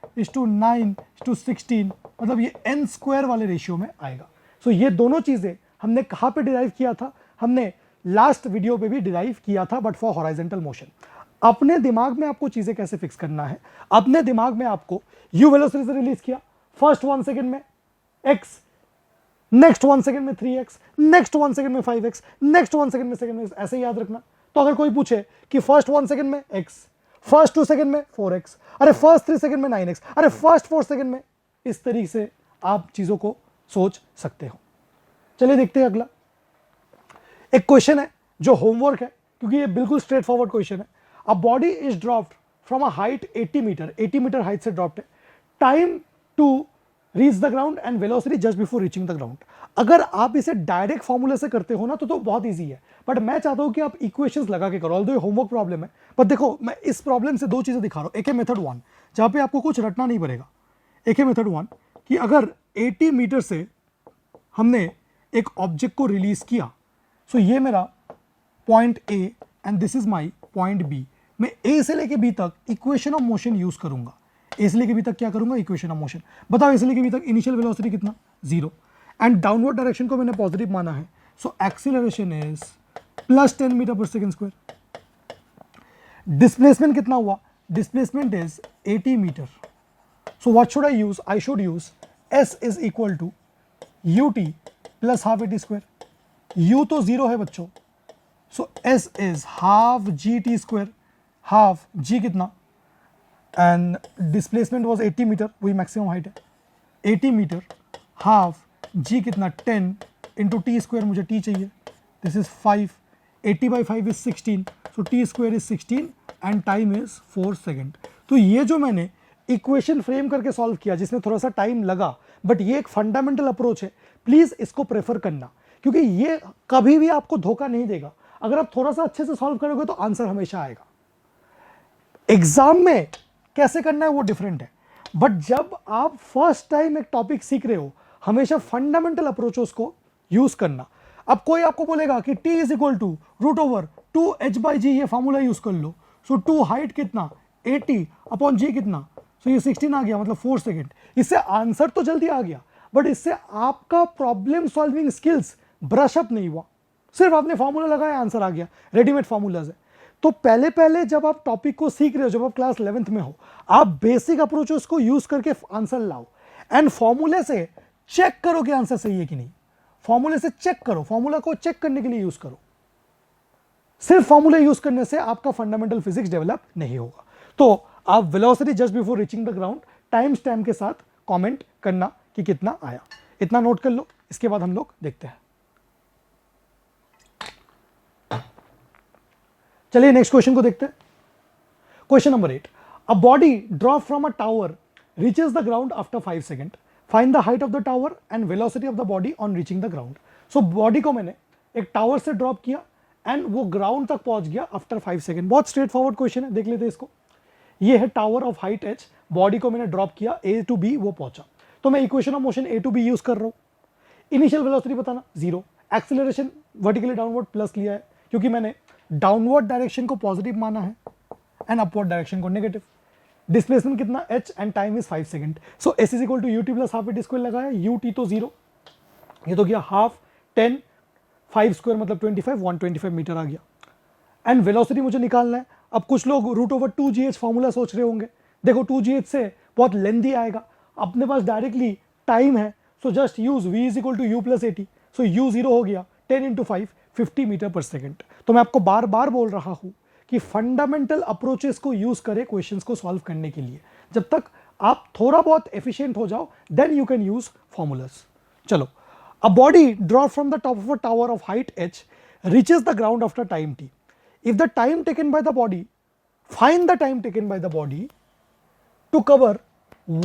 9:16, मतलब ये n स्क्वायर वाले रेशियो में आएगा। सो ये दोनों चीजें हमने कहाँ पे डिराइव किया था? हमने लास्ट वीडियो पे भी डिराइव किया था, बट फॉर हॉराइजेंटल मोशन। अपने दिमाग में आपको चीजें कैसे फिक्स करना है, अपने दिमाग में आपको यू वेलोसिटी से रिलीज किया, फर्स्ट 1 सेकेंड में x, नेक्स्ट 1 सेकेंड में 3x, नेक्स्ट 1 सेकेंड में 5x, नेक्स्ट 1 सेकेंड में 7x, ऐसे याद रखना। तो अगर कोई पूछे कि फर्स्ट 1 सेकेंड में x, फर्स्ट 2 सेकेंड में 4x, अरे फर्स्ट 3 सेकेंड में 9x, अरे फर्स्ट 4 सेकेंड में, इस तरीके से आप चीजों को सोच सकते हो। चलिए देखते हैं अगला एक क्वेश्चन है जो होमवर्क है, क्योंकि ये बिल्कुल स्ट्रेट फॉरवर्ड क्वेश्चन है। A body is dropped from a height 80 metre, 80 metre height से ड्रॉप्ड है, time to reach the ground and velocity just before reaching the ground. अगर आप इसे डायरेक्ट फॉर्मूले से करते हो ना तो बहुत ईजी है, बट मैं चाहता हूं कि आप इक्वेशंस लगा के करो। ऑल्दो ये होमवर्क प्रॉब्लम है, पर देखो मैं इस प्रॉब्लम से दो चीजें दिखा रहा हूं। एक है मेथड 1 जहां पे आपको कुछ रटना नहीं पड़ेगा, एक है मेथड 1 कि अगर 80 मीटर से हमने एक ऑब्जेक्ट को रिलीज किया, सो ये मेरा point A and this is my point B. मैं ए से लेके बी तक इक्वेशन ऑफ मोशन यूज करूंगा। ए से लेके बी तक क्या करूंगा? Equation of motion. बताओ ए से लेके बी तक इनिशियल वेलोसिटी कितना? 0, एंड डाउनवर्ड डायरेक्शन को मैंने पॉजिटिव माना है, सो एक्सीलरेशन इज +10 मीटर पर सेकेंड स्क्वायर। डिस्प्लेसमेंट कितना हुआ? Displacement is 80 metre. So what should I use? I should use s is equal to ut plus half AT square. u तो 0 है बच्चों, so s is half GT square. Half g कितना? And displacement was 80 metre, वही maximum height है, 80 metre, half g कितना? 10 into t square, मुझे t चाहिए, this is 5, 80/5 is 16, so t square is 16 and time is 4 second. तो ये जो मैंने इक्वेशन फ्रेम करके सॉल्व किया, जिसमें थोड़ा सा टाइम लगा, बट ये एक फंडामेंटल अप्रोच है, प्लीज इसको प्रेफर करना, क्योंकि ये कभी भी आपको धोखा नहीं देगा। अगर आप थोड़ा सा अच्छे से सॉल्व करोगे तो आंसर हमेशा आएगा। एग्जाम में कैसे करना है वो डिफरेंट है, बट जब आप फर्स्ट टाइम एक टॉपिक सीख रहे हो, हमेशा फंडामेंटल अप्रोचेस को यूज करना। अब कोई आपको बोलेगा कि t is equal to √2h/g, ये फॉर्मूला यूज कर लो। सो 2 हाइट कितना? 80/g कितना? सो ये 16 आ गया, मतलब 4 सेकेंड। इससे आंसर तो जल्दी आ गया, बट इससे आपका problem solving skills brush up नहीं हुआ। सिर्फ आपने फॉर्मूला लगाया, आंसर आ गया, रेडीमेड फॉर्मूलाज है। तो पहले जब आप टॉपिक को सीख रहे हो, जब आप क्लास 11th में हो, आप बेसिक अप्रोचेस को यूज करके आंसर लाओ, एंड फॉर्मूले से चेक करो कि आंसर सही है कि नहीं। फॉर्मूले से चेक करो, फॉर्मूला को चेक करने के लिए यूज करो। सिर्फ फॉर्मूला यूज करने से आपका फंडामेंटल फिजिक्स डेवलप नहीं होगा। तो आप velocity just before reaching the ground time stamp के साथ कमेंट करना कि कितना आया, इतना नोट कर लो। इसके बाद हम लोग देखते हैं। चलिए नेक्स्ट क्वेश्चन को देखते हैं। Question number 8, a body drop from a tower reaches the ground after 5 second, find the height of the tower and velocity of the body on reaching the ground. So body को मैंने एक tower से drop किया and वो ground तक पहुंच गया after 5 second. बहुत स्ट्रेट फॉरवर्ड क्वेश्चन है, देख लेते हैं इसको। ये है tower of height h, body को मैंने ड्रॉप किया, A to B वो पहुंचा। तो मैं equation of motion A to B use कर रहा हूं। इनिशियल वेलोसिटी बताना 0, एक्सीलरेशन वर्टिकली डाउनवर्ड प्लस लिया है, क्योंकि मैंने डाउनवर्ड डायरेक्शन को पॉजिटिव माना है एंड अपवर्ड डायरेक्शन को नेगेटिव। डिस्प्लेसमेंट कितना h and time is 5 second. So s is equal to ut plus half v square लगाया, ut तो 0, ये तो गया हाफ 10 5 स्क्वायर मतलब 25 125 मीटर आ गया. एंड वेलोसिटी मुझे निकालना है. अब कुछ लोग रूट ओवर 2gh फॉर्मूला सोच रहे होंगे. देखो 2gh से बहुत लेंथी आएगा, अपने पास डायरेक्टली टाइम है, so just use v is equal to u plus 80. So u 0 हो गया 10 इंटू 5 50 मीटर पर सेकेंड. तो मैं आपको बार बार बोल रहा हूं कि फंडामेंटल अप्रोचेस को यूज करें क्वेश्चंस को सॉल्व करने के लिए. जब तक आप थोड़ा बहुत एफिशिएंट हो जाओ then you can use formulas. चलो, a body drop from the top of a tower of height h reaches the ground after time t. If the time taken by the body, find the time taken by the body to cover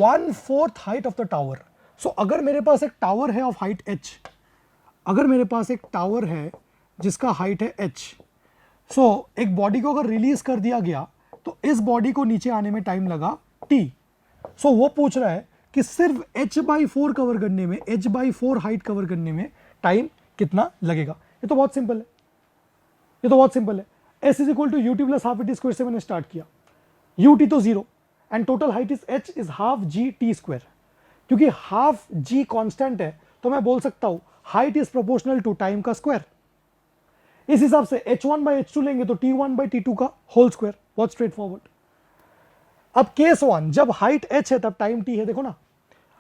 1/4 height of the tower. So अगर मेरे पास एक tower है of height h, अगर मेरे पास एक tower है जिसका height है h, सो एक बॉडी को अगर रिलीज कर दिया गया तो इस बॉडी को नीचे आने में टाइम लगा t. सो वो पूछ रहा है कि सिर्फ h/4 कवर करने में, h/4 हाइट कवर करने में टाइम कितना लगेगा. ये तो बहुत सिंपल है, ये तो बहुत सिंपल है. s is equal to ut plus half v square से मैंने स्टार्ट किया, ut तो 0 and total height is h is half g t square. क्योंकि हाफ g कांस्टेंट है तो मैं बोल सकता हूं height is proportional to time का स्क्वायर. इस हिसाब से h1/h2 लेंगे तो t1/t2 का होल स्क्वायर. बहुत स्ट्रेट फॉरवर्ड. अब केस 1, जब हाइट h है तब टाइम t है. देखो ना,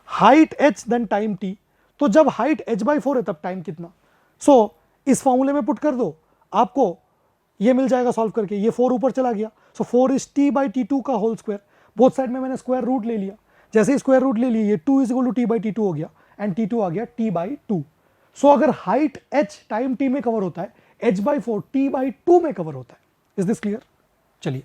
height h then time t, तो जब हाइट h/4 है तब टाइम कितना. सो इस फॉर्मूले में पुट कर दो, आपको ये मिल जाएगा सॉल्व करके. ये 4 ऊपर चला गया, सो 4 इज t/t2 का होल स्क्वायर. बोथ साइड में मैंने स्क्वायर रूट ले लिया. जैसे ही स्क्वायर रूट ले लिया, ये 2 इज इक्वल टू t/t2 हो गया एंड t2 आ गया t/2. सो अगर हाइट h टाइम t में कवर होता है, h/4 t/2 में कवर होता है. Is this clear? चलिए,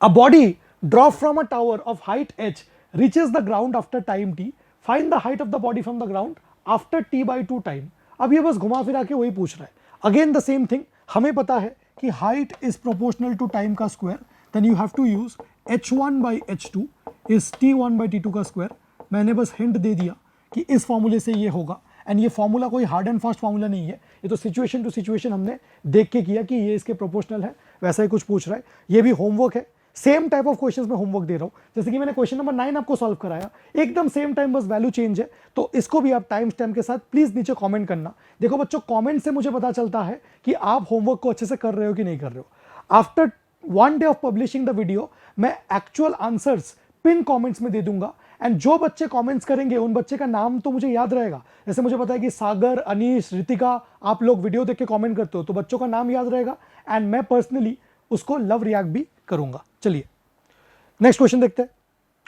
a body dropped from a tower of height h reaches the ground after time t. Find the height of the body from the ground after t/2 time. अब ये बस घुमा फिरा के वही पूछ रहा है. Again the same thing. हमें पता है कि height is proportional to time का square, then you have to use h1/h2 is t1/t2 का स्क्वायर. मैंने बस हिंट दे दिया कि इस फॉर्मूले से ये होगा, एंड ये फॉर्मूला कोई हार्ड एंड फास्ट फॉर्मूला नहीं है. ये तो सिचुएशन टू सिचुएशन हमने देख के किया कि ये इसके प्रोपोर्शनल है, वैसा ही कुछ पूछ रहा है. ये भी होमवर्क है, सेम टाइप ऑफ क्वेश्चंस में होमवर्क दे रहा हूं. जैसे कि मैंने क्वेश्चन नंबर 9 आपको सॉल्व कराया, एकदम सेम टाइम, बस वैल्यू चेंज है. तो इसको भी आप टाइम स्टैम्प के साथ प्लीज नीचे कमेंट करना. देखो बच्चों, कमेंट से मुझे पता चलता है कि आप होमवर्क को अच्छे से कर रहे हो कि नहीं कर रहे हो. After 1 day of publishing the video मैं एक्चुअल आंसर्स पिन कमेंट्स में दे दूंगा, एंड जो बच्चे कमेंट्स करेंगे उन बच्चे का नाम तो मुझे याद रहेगा. जैसे मुझे पता है कि सागर, अनीश, रितिका, आप लोग वीडियो देख के कमेंट करते हो तो बच्चों का नाम याद रहेगा, एंड मैं पर्सनली उसको लव रिएक्ट भी करूंगा. चलिए नेक्स्ट क्वेश्चन देखते हैं.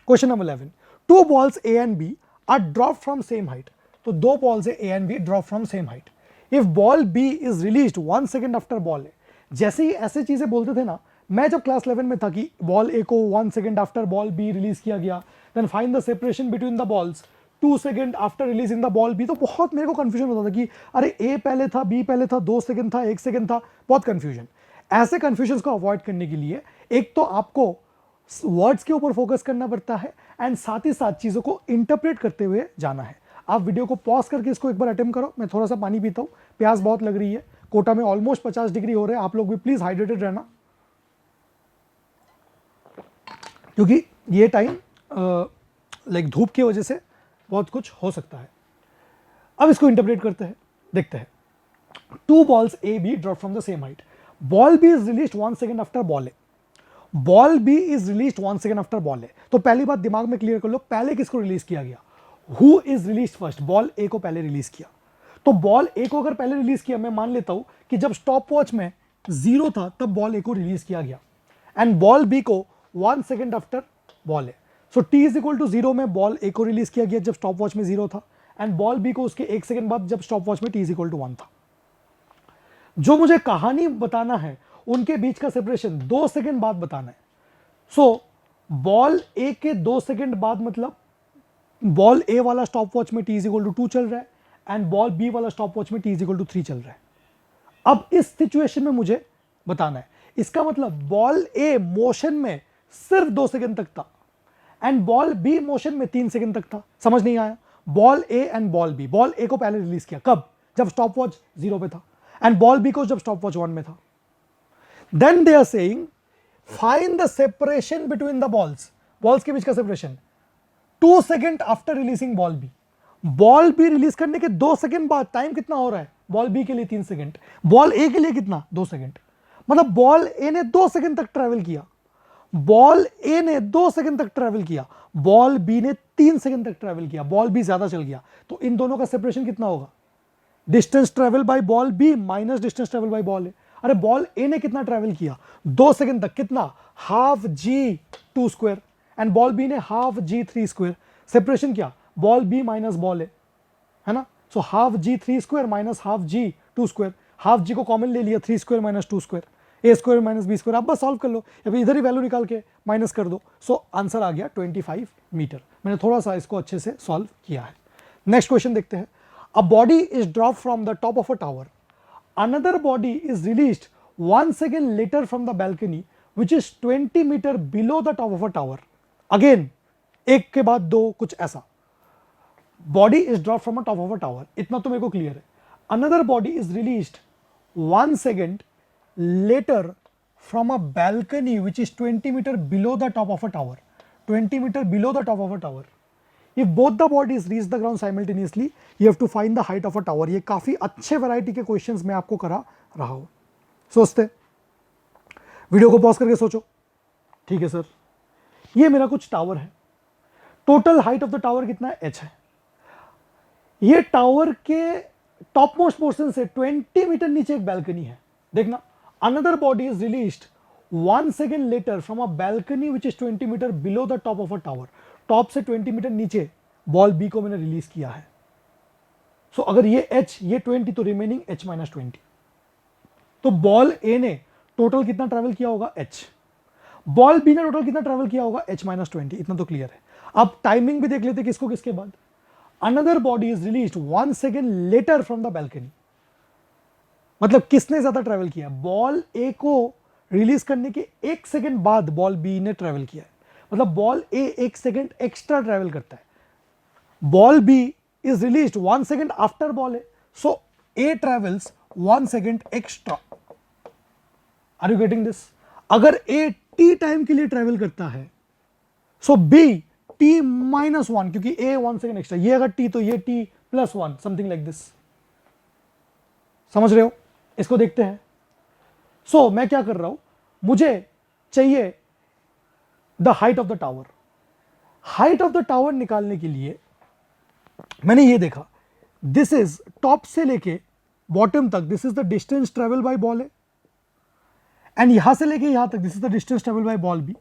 Question number 11. 2 balls A and B are dropped from same height. तो 2 balls है A and B drop from same height. If ball B is released 1 second after ball A. जैसे ही ऐसे चीजें बोलते थे ना, मैं जब क्लास 11 में था कि बॉल A को 1 second after ball B release किया गया, then find the separation between the balls 2 second after releasing the ball B, तो बहुत मेरे को कंफ्यूजन होता था कि अरे A पहले था, B पहले था, 2 second था, 1 second था. बहुत कंफ्यूजन. ऐसे कंफ्यूजन को अवॉइड करने के लिए एक तो आपको वर्ड्स के ऊपर फोकस करना पड़ता है, एंड साथ ही साथ चीज़ों को इंटरप्रेट करते हुए जाना है. आप वीडियो को पॉज करके इसको एक बार अटेम्प्ट करो. मैं थोड़ा सा पानी पीता हूँ, प्यास बहुत लग रही है. कोटा में ऑलमोस्ट 50 डिग्री हो रहे हैं. आप लोग भी प्लीज हाइड्रेटेड रहना, क्योंकि ये टाइम लाइक धूप की वजह से बहुत कुछ हो सकता है. अब इसको इंटरप्रेट करते हैं, देखते हैं. 2 balls A B drop from the same height. Ball B is released 1 second after ball A. Ball B is release 1 second after ball A. तो पहली बात दिमाग में क्लियर कर लो, पहले किसको रिलीज किया गया. Who is release first. Ball A को पहले रिलीज किया. तो बॉल ए को अगर पहले रिलीज किया, मैं मान लेता हूं कि जब स्टॉप वॉच में 0 था तब बॉल ए को रिलीज किया गया, एंड बॉल बी को 1 second after ball A. So t is equal to 0 में बॉल ए को रिलीज किया गया जब स्टॉप वॉच में 0 था, एंड बॉल बी को उसके 1 second बाद जब स्टॉप वॉच में टी इज इक्वल टू 1 था. जो मुझे कहानी बताना है उनके बीच का सेपरेशन 2 second बाद बताना है. सो बॉल ए के 2 second बाद मतलब बॉल ए वाला स्टॉप वॉच में टी इज इक्वल टू 2 चल रहा है, एंड बॉल बी वाला स्टॉप वॉच में टी इज इक्वल टू 3 चल रहा है. अब इस सिचुएशन में मुझे बताना है, इसका मतलब बॉल ए मोशन में सिर्फ 2 second तक था, एंड बॉल बी मोशन में 3 second तक था. समझ नहीं आया. Ball A and ball B, ball A को पहले रिलीज किया कब, जब स्टॉप वॉच 0 पे था, एंड बॉल बी को जब स्टॉप वॉच 1 में था. Then they are saying find the separation between the balls, balls के बीच का separation 2 second after releasing ball B. Ball B release करने के 2 सेकेंड बाद टाइम कितना हो रहा है, बॉल बी के लिए 3 सेकेंड, बॉल ए के लिए कितना 2 सेकेंड, मतलब बॉल ए ने 2 सेकेंड तक ट्रेवल किया, बॉल ए ने 2 सेकेंड तक ट्रेवल किया, बॉल बी ने 3 सेकेंड तक ट्रेवल किया, बॉल बी ज्यादा चल गया, तो इन दोनों का सेपरेशन कितना होगा, distance travel by ball B minus distance travel by ball A. अरे बॉल ए ने कितना ट्रेवल किया 2 सेकेंड तक, कितना half g 2 square, and ball B ने हाफ जी 3 स्क्वायर, सेपरेशन क्या, ball B minus ball A, है ना। So half g 3 square minus half g 2 square, half g को कॉमन ले लिया 3 square minus 2 square, A square minus B square, आप बस solve कर लो, अभी इधर ही वैल्यू निकाल के माइनस कर दो। सो आंसर आ गया 25 मीटर। मैंने थोड़ा सा इसको अच्छे से सॉल्व किया है। नेक्स्ट क्वेश्चन देखते हैं। A body is drop from the top of a tower, another body is released 1 second later from the balcony which is 20 metre below the top of a tower. Again एक के बाद दो, कुछ ऐसा। Body is drop from a top of a tower, इतना तो मेरे को क्लियर है। Another body is released 1 second later from a balcony which is 20 meter below the top of a tower, 20 meter below the top of a tower. If both the bodies reach the ground simultaneously, you have to find the height of a tower. ये काफी अच्छे variety के questions मैं आपको करा रहा हूं। सोचते, वीडियो को पॉज करके सोचो। ठीक है सर, ये मेरा कुछ टावर है, total height of the tower कितना है, h है। ये टावर के टॉप मोस्ट पोर्शन से 20 मीटर नीचे एक बैल्कनी है। देखना, another body is released 1 second later from a balcony which is 20 meter below the top of a tower. Top से 20 मीटर नीचे बॉल बी को मैंने रिलीज किया है। सो अगर ये h, ये 20, तो रिमेनिंग h माइनस 20। तो बॉल ए ने टोटल कितना ट्रेवल किया होगा, h। बॉल बी ने टोटल कितना ट्रेवल किया होगा, h माइनस 20। इतना तो क्लियर है। अब टाइमिंग भी देख लेते किसको किसके बाद। Another body is released 1 second later from the balcony, मतलब किसने ज्यादा ट्रेवल किया, बॉल ए को रिलीज करने के 1 सेकेंड बाद बॉल बी ने ट्रेवल किया है, मतलब ball A 1 second extra travel करता है। Ball B is released 1 second after ball A, so A travels 1 second extra. Are you getting this? अगर ए टी टाइम के लिए ट्रेवल करता है, सो बी टी माइनस 1, क्योंकि ए 1 सेकेंड एक्स्ट्रा, ये अगर टी तो ये T plus 1, something like this. समझ रहे हो? इसको देखते हैं। सो मैं क्या कर रहा हूं, मुझे चाहिए the height of the tower. Height of the tower निकालने के लिए मैंने ये देखा, दिस इज टॉप से लेके बॉटम तक, this is the distance travel by ball A, and यहां से लेके यहां तक this is the distance travel by ball B.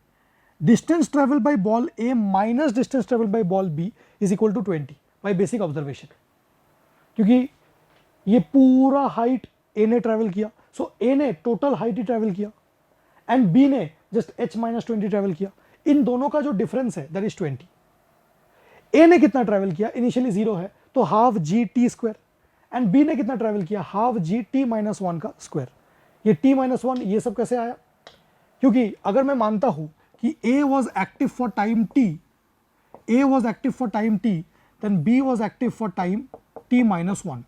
Distance travel by ball A minus distance travel by ball B is equal to 20 by basic observation, क्योंकि ये पूरा height ए ने travel किया, सो ए ने टोटल हाइट ही ट्रेवल किया एंड बी ने just h minus 20 travel किया। इन दोनों का जो डिफरेंस है दैट इज 20। ए ने कितना ट्रेवल किया, इनिशियली 0 है, तो half g t square, and B ने कितना ट्रेवल किया, हाफ जी टी माइनस 1 का स्क्वायर। ये टी माइनस 1 ये सब कैसे आया, क्योंकि अगर मैं मानता हूं कि A was active for time T, A was active for time T, then B was active for time T minus 1,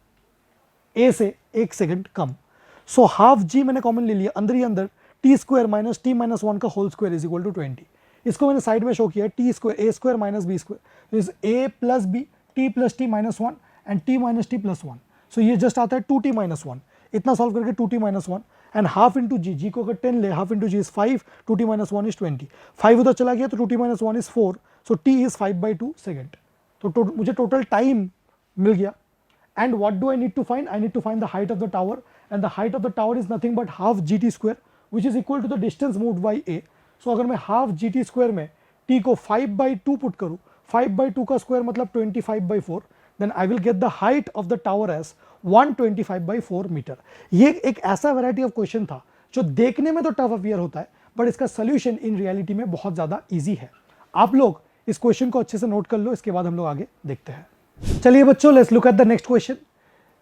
A से 1 सेकेंड कम। सो हाफ जी मैंने कॉमन ले लिया, अंदर ही अंदर T square minus T minus 1 का whole square is equal to 20। इसको मैंने साइड में शो किया, T square A square minus B square is A plus B, T plus T minus 1 and T minus T plus 1। So ये just आता है 2t minus 1। इतना solve करके 2t minus 1 and half into जी, जी को अगर 10 ले, half into ji is 5, 2t minus 1 is 20, 5 उधर चला गया तो 2t minus 1 is 4, so t is 5/2 second. तो मुझे टोटल टाइम मिल गया। And what do I need to find? I need to find the height of the tower, and the height of the tower is nothing but half gt square, which is equal to the distance moved by a. So अगर मैं half gt square में t को 5/2 put करूँ, 5/2 का square मतलब 25/4, then I will get the height of the tower as 125/4 metre. ये एक ऐसा वैरायटी ऑफ क्वेश्चन था जो देखने में तो टफ अपियर होता है, बट इसका सोल्यूशन इन रियलिटी में बहुत ज़्यादा ईजी है। आप लोग इस क्वेश्चन को अच्छे से नोट कर लो, इसके बाद हम लोग आगे देखते हैं। चलिए बच्चों, let's look at the next question.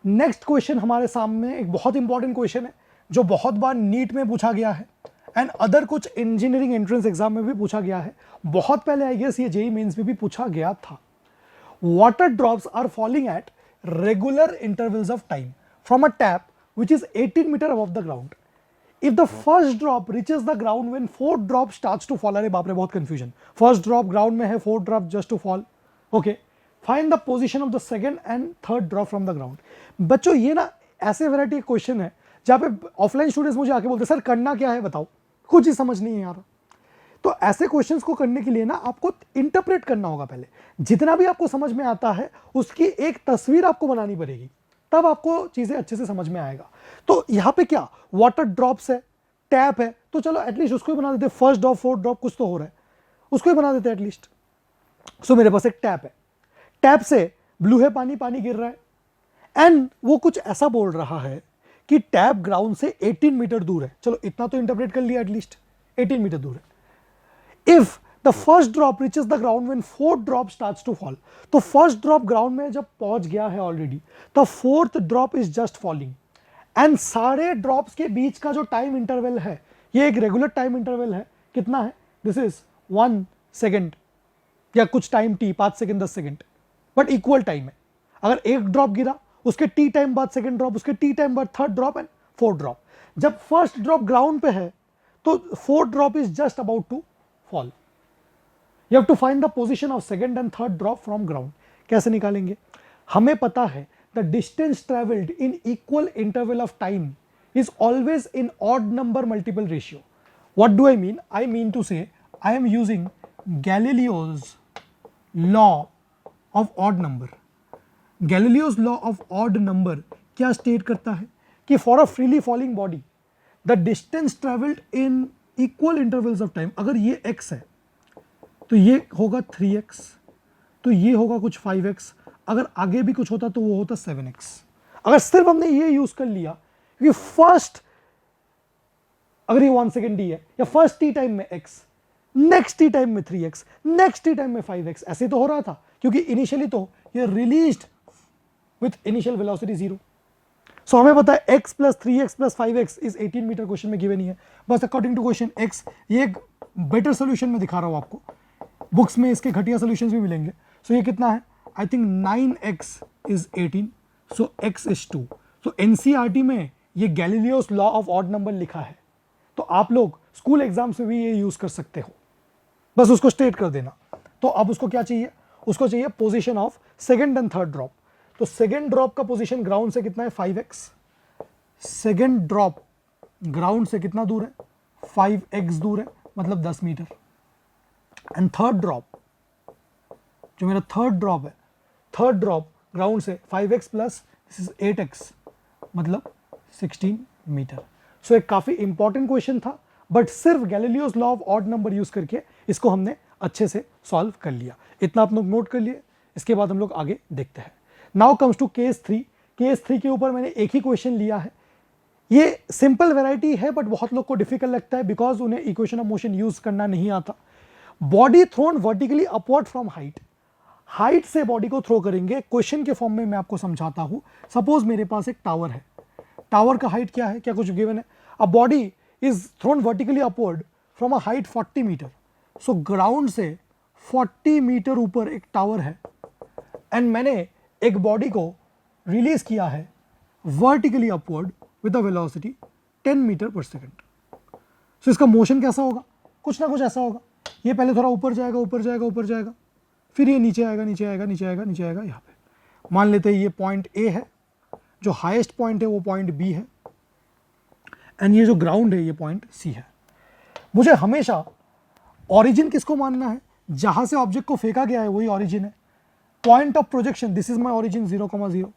Next question हमारे सामने एक बहुत इंपॉर्टेंट क्वेश्चन है जो बहुत बार नीट में पूछा गया है एंड अदर कुछ इंजीनियरिंग एंट्रेंस एग्जाम में भी पूछा गया है। बहुत पहले आई गेस ये जेईई मेंस में भी पूछा गया था। Water drops are falling at regular intervals of time from a tap which is 18 metre above the ground. If the first drop reaches the ground when fourth drop starts to fall, अरे बाप रे बहुत confusion, first drop ground में है, fourth drop just to fall, okay, find the position of the second and third drop from the ground. बच्चों ये ना ऐसे वैरायटी क्वेश्चन है जहाँ पे ऑफलाइन स्टूडेंट्स मुझे आके बोलते सर करना क्या है बताओ, कुछ ही समझ नहीं है यार। तो ऐसे क्वेश्चंस को करने के लिए ना आपको इंटरप्रेट करना होगा, पहले जितना भी आपको समझ में आता है उसकी एक तस्वीर आपको बनानी पड़ेगी, तब आपको चीजें अच्छे से समझ में आएगा। तो यहाँ पे क्या वाटर ड्रॉप्स है, टैप है, तो चलो एटलीस्ट उसको ही बना देते, फर्स्ट ड्रॉप फोर्थ ड्रॉप कुछ तो हो रहा है, उसको ही बना देते एटलीस्ट। सो मेरे पास एक टैप है, टैप से ब्लू है पानी, पानी गिर रहा है एंड वो कुछ ऐसा बोल रहा है कि टैप ग्राउंड से 18 मीटर दूर है, चलो इतना तो इंटरप्रेट कर लिया, एटलीस्ट 18 मीटर दूर है। If the first drop reaches the ground when fourth drop starts to fall, तो फर्स्ट ड्रॉप ग्राउंड में जब पहुंच गया है ऑलरेडी, तो fourth drop is just falling and सारे ड्रॉप्स के बीच का जो टाइम इंटरवल है ये एक रेगुलर टाइम इंटरवल है, कितना है, दिस इज 1 सेकेंड या कुछ time T, 5 second 10 second, but equal time है। अगर एक ड्रॉप गिरा उसके टी टाइम बाद सेकेंड ड्रॉप, उसके टी टाइम बाद third drop and fourth drop. जब फर्स्ट ड्रॉप ग्राउंड पे है तो fourth drop is just about to fall. You have to find the position of second and third drop from ground. कैसे निकालेंगे, हमें पता है the distance travelled in equal interval of time is always in odd number multiple ratio. What do I mean? I mean to say I am using Galileo's law of odd number. Galileo's law of odd number क्या state करता है कि for a freely falling body the distance traveled in equal intervals of time, अगर ये x है तो ये होगा 3x, तो ये होगा कुछ 5x, अगर आगे भी कुछ होता तो वो होता 7x। अगर सिर्फ हमने ये यूज कर लिया क्योंकि फर्स्ट अगर ये 1 सेकेंड डी है या फर्स्ट टी टाइम में x, नेक्स्ट टी टाइम में 3x, नेक्स्ट टी टाइम में 5x, ऐसे तो हो रहा था क्योंकि इनिशियली तो ये released with initial velocity 0। So हमें पता है x plus 3x plus 5x is 18 metre, question में गिवन ही है। बस अकॉर्डिंग टू क्वेश्चन x, ये एक बेटर सोल्यूशन में दिखा रहा हूं आपको, बुक्स में इसके घटिया सोल्यूशंस भी मिलेंगे। सो ये कितना है, I think 9x is 18, so x is 2। तो एनसीईआरटी में ये Galileo's law of odd number लिखा है, तो आप लोग स्कूल एग्जाम्स में भी ये यूज कर सकते हो, बस उसको स्टेट कर देना। तो अब उसको क्या चाहिए, उसको चाहिए position of second and third drop. तो सेकंड ड्रॉप का पोजीशन ग्राउंड से कितना है, 5x। सेकंड ड्रॉप ग्राउंड से कितना दूर है, 5x दूर है, मतलब 10 मीटर। एंड थर्ड ड्रॉप, जो मेरा थर्ड ड्रॉप है, थर्ड ड्रॉप ग्राउंड से 5x plus this is 8x, मतलब 16 मीटर। सो एक काफी इंपॉर्टेंट क्वेश्चन था, बट सिर्फ Galileo's law of odd number use करके इसको हमने अच्छे से सॉल्व कर लिया। इतना आप लोग नोट कर लिए, इसके बाद हम लोग आगे देखते हैं। Now comes to case 3। Case 3 के ऊपर मैंने एक ही क्वेश्चन लिया है। ये सिंपल वेराइटी है बट बहुत लोग को डिफिकल्ट लगता है बिकॉज उन्हें इक्वेशन ऑफ मोशन यूज करना नहीं आता। Body throne vertically upward from height, height से बॉडी को थ्रो करेंगे। क्वेश्चन के फॉर्म में मैं आपको समझाता हूं। सपोज मेरे पास एक टावर है, टावर का हाइट क्या है, क्या कुछ गिवन है। A body is thrown vertically upward from a height 40 metre. So ground से 40 मीटर ऊपर एक टावर है एंड मैंने एक बॉडी को रिलीज किया है vertically upward with a velocity 10 metre पर सेकेंड। सो इसका मोशन कैसा होगा, कुछ ना कुछ ऐसा होगा। ये पहले थोड़ा ऊपर जाएगा, ऊपर जाएगा, ऊपर जाएगा, फिर ये नीचे आएगा, नीचे आएगा, नीचे आएगा, नीचे आएगा। यहाँ पे मान लेते हैं ये पॉइंट ए है, जो हाईएस्ट पॉइंट है वो पॉइंट बी है एंड ये जो ग्राउंड है ये पॉइंट सी है। मुझे हमेशा ऑरिजिन किसको मानना है, जहां से ऑब्जेक्ट को फेंका गया है वही ऑरिजिन है। Point of projection, this is my origin 0,0।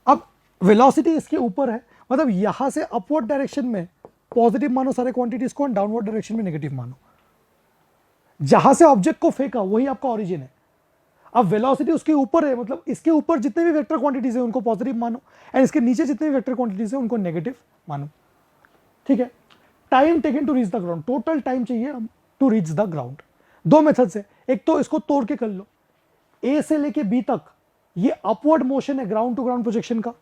अब वेलोसिटी इसके ऊपर है, मतलब यहां से अपवर्ड डायरेक्शन में पॉजिटिव मानो सारे क्वांटिटीज को, डाउनवर्ड डायरेक्शन में नेगेटिव मानो। जहां से ऑब्जेक्ट को फेंका वही आपका ऑरिजिन है। अब वेलोसिटी उसके ऊपर है, मतलब इसके ऊपर जितने भी वेक्टर क्वांटिटीज है उनको पॉजिटिव मानो एंड इसके नीचे जितने भी वेक्टर क्वांटिटीज है उनको नेगेटिव मानो। ठीक है। Time taken to reach the ground, total time चाहिए टू रीच द ग्राउंड। दो मेथड से, एक तो इसको तोड़ के कर लो, ए से लेके बी तक ये अपवर्ड मोशन है ग्राउंड टू ग्राउंड प्रोजेक्शन का,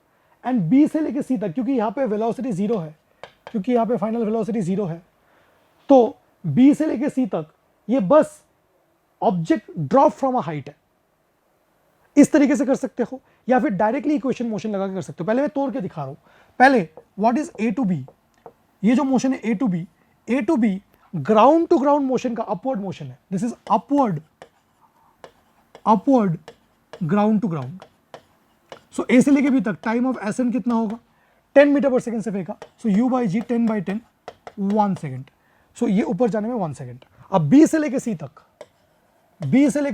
एंड बी से लेके सी तक, क्योंकि यहां पे वेलोसिटी 0 है, क्योंकि यहां पे फाइनल वेलोसिटी 0 है, तो बी से लेके सी तक ये बस object drop from a height है। इस तरीके से कर सकते हो या फिर डायरेक्टली इक्वेशन मोशन लगा के कर सकते हो। पहले मैं तोड़ के दिखा रहा हूं। पहले what is A to B, ये जो मोशन है A to B ground to ground motion का अपवर्ड मोशन है, this is upward ground to ground. So A से लेके बी तक टाइम ऑफ एसन कितना होगा, 10 मीटर पर सेकंड से फेंका, सो u बाई जी 10/10 1 सेकेंड। सो ये ऊपर जाने में 1 सेकेंड। अब बी से लेके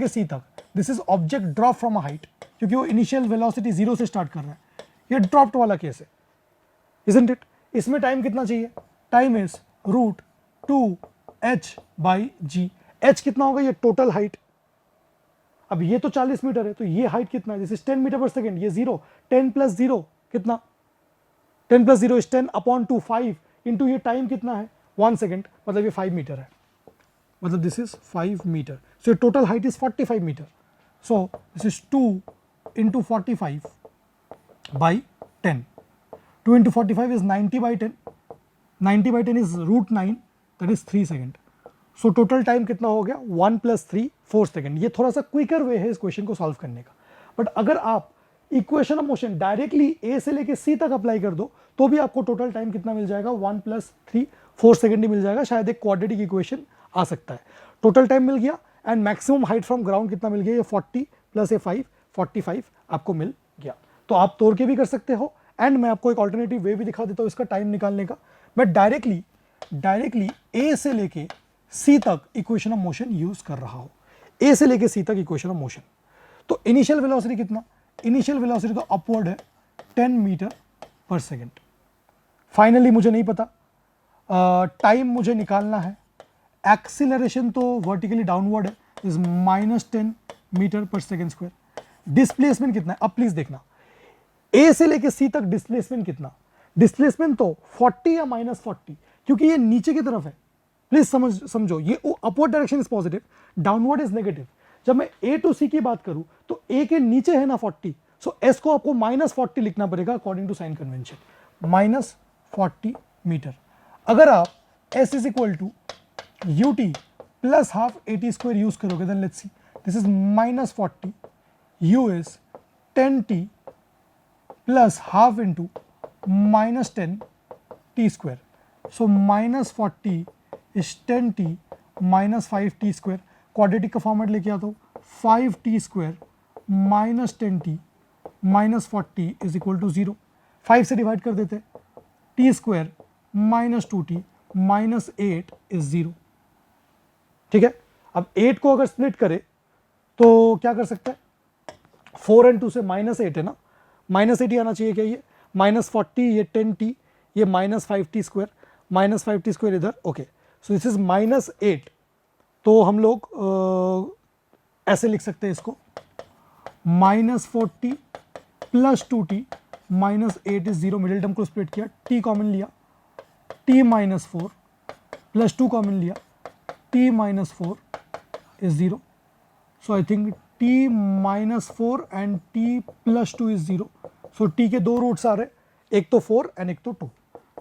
सी तक this is object drop from a height, क्योंकि वो इनिशियल वेलोसिटी 0 से स्टार्ट कर रहा है, ये ड्रॉप्ड वाला केस है, इजंट इट। इसमें टाइम कितना चाहिए, टाइम इज √2h/g। h कितना होगा, ये टोटल हाइट। अब ये तो 40 मीटर है, तो ये हाइट कितना है, दिस इज 10 मीटर पर सेकेंड, ये 0, 10 + 0 कितना, 10 + 0 इज 10/2, 5 इंटू ये टाइम कितना है 1 सेकेंड, मतलब ये 5 मीटर है, मतलब this is 5 metre. So total height is 45 metre. So this is 2 × 45/10, 2 × 45 is 90/10, 90/10 is √9, that is 3 second. So total time कितना हो गया, 1 + 3 4 सेकेंड। ये थोड़ा सा क्विकर वे है इस क्वेश्चन को सॉल्व करने का, बट अगर आप इक्वेशन ऑफ मोशन डायरेक्टली ए से लेके सी तक अप्लाई कर दो तो भी आपको टोटल टाइम कितना मिल जाएगा, 1 + 3 4 सेकेंड ही मिल जाएगा। शायद एक क्वाड्रेटिक इक्वेशन आ सकता है। टोटल टाइम मिल गया and maximum height from ground कितना मिल गया, ये 40 + 5 45 आपको मिल गया। तो आप तोड़ के भी कर सकते हो एंड मैं आपको एक ऑल्टरनेटिव वे भी दिखा देता हूँ इसका टाइम निकालने का। मैं डायरेक्टली ए से लेके सी तक इक्वेशन ऑफ मोशन यूज कर रहा हूँ, ए से लेके सी तक इक्वेशन ऑफ मोशन। तो इनिशियल वेलोसिटी कितना, इनिशियल वेलोसिटी तो अपवर्ड है 10 मीटर पर सेकेंड। फाइनली मुझे नहीं पता, टाइम मुझे निकालना है। एक्सीलरेशन तो वर्टिकली डाउनवर्ड है, इज -10 मीटर पर सेकेंड स्क्वायर। डिस्प्लेसमेंट कितना है, अब प्लीज देखना, ए से लेके सी तक डिस्प्लेसमेंट कितना, डिस्प्लेसमेंट तो 40 या -40, क्योंकि ये नीचे की तरफ है। प्लीज समझो, ये upward direction is positive, downward is negative. जब मैं ए टू सी की बात करूं तो ए के नीचे है ना 40, सो एस को आपको -40 लिखना पड़ेगा according to sign convention, -40 metre. अगर आप s is equal to ut + ½ at² use करोगे, then let's see, this is -40, u is 10t + ½ into -10 t²। So -40 is 10t - 5t²। Quadratic का फॉर्मेट लेके आता हूँ, 5t² - 10t - 40 is equal to 0। 5 से divide कर देते हैं, t² - 2t - 8 इज 0। ठीक है, अब 8 को अगर स्प्लिट करे तो क्या कर सकते हैं, 4 और 2 से -8 है ना, -8 ही आना चाहिए क्या, ये -40, ये 10t, ये -5t², -5t² इधर, ओके। So this is -8। तो हम लोग ऐसे लिख सकते हैं इसको, -40 + 2t -8 इज 0। मिडिल टर्म को स्प्लिट किया, t कॉमन लिया, t - 4 + 2 कॉमन लिया, t - 4 is 0। So I think t - 4 and t + 2 is 0। So t के 2 रूट्स आ रहे, एक तो 4 एंड एक तो 2।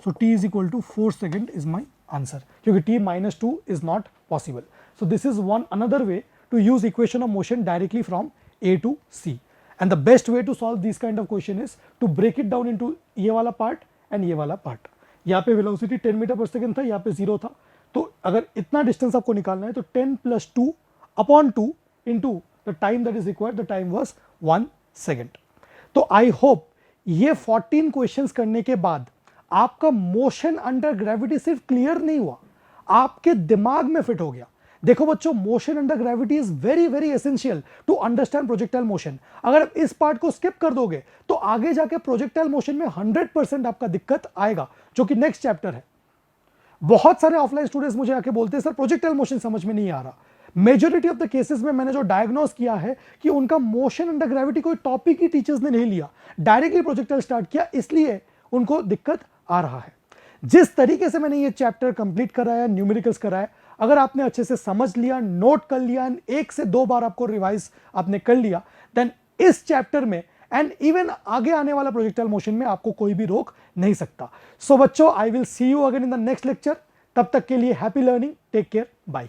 So t is equal to 4 second is my answer, क्योंकि t - 2 is not possible. So this is one another way to use equation of motion directly फ्रॉम A to C, and the best way to solve these kind of question is to break it down into ये वाला part and ये वाला part. यहाँ पे velocity 10 metre पर second था, यहाँ पे 0 था, तो अगर इतना डिस्टेंस आपको निकालना है तो 10 + 2/2 into the time that is required, the time was 1 second. तो आई होप ये 14 क्वेश्चंस करने के बाद आपका मोशन अंडर ग्रेविटी सिर्फ क्लियर नहीं हुआ, आपके दिमाग में फिट हो गया। देखो बच्चों, motion under gravity is very very essential to understand projectile motion. अगर आप इस पार्ट को स्किप कर दोगे तो आगे जाके प्रोजेक्टाइल मोशन में 100% आपका दिक्कत आएगा, जो कि नेक्स्ट चैप्टर है। बहुत सारे ऑफलाइन स्टूडेंट्स मुझे आके बोलते हैं सर प्रोजेक्टाइल मोशन समझ में नहीं आ रहा। मेजोरिटी ऑफ द केसेस में मैंने जो डायग्नोस किया है कि उनका मोशन अंडर ग्रेविटी कोई टॉपिक ही टीचर्स ने नहीं लिया, डायरेक्टली प्रोजेक्टाइल स्टार्ट किया, इसलिए उनको दिक्कत आ रहा है। जिस तरीके से मैंने ये चैप्टर कंप्लीट कराया, न्यूमेरिकल्स कराया, अगर आपने अच्छे से समझ लिया, नोट कर लिया, 1 से 2 बार आपको रिवाइज आपने कर लिया, देन इस चैप्टर में एंड इवन आगे आने वाला प्रोजेक्टाइल मोशन में आपको कोई भी रोक नहीं सकता। सो बच्चों, I will see you again in the next lecture. तब तक के लिए happy learning, take care, bye.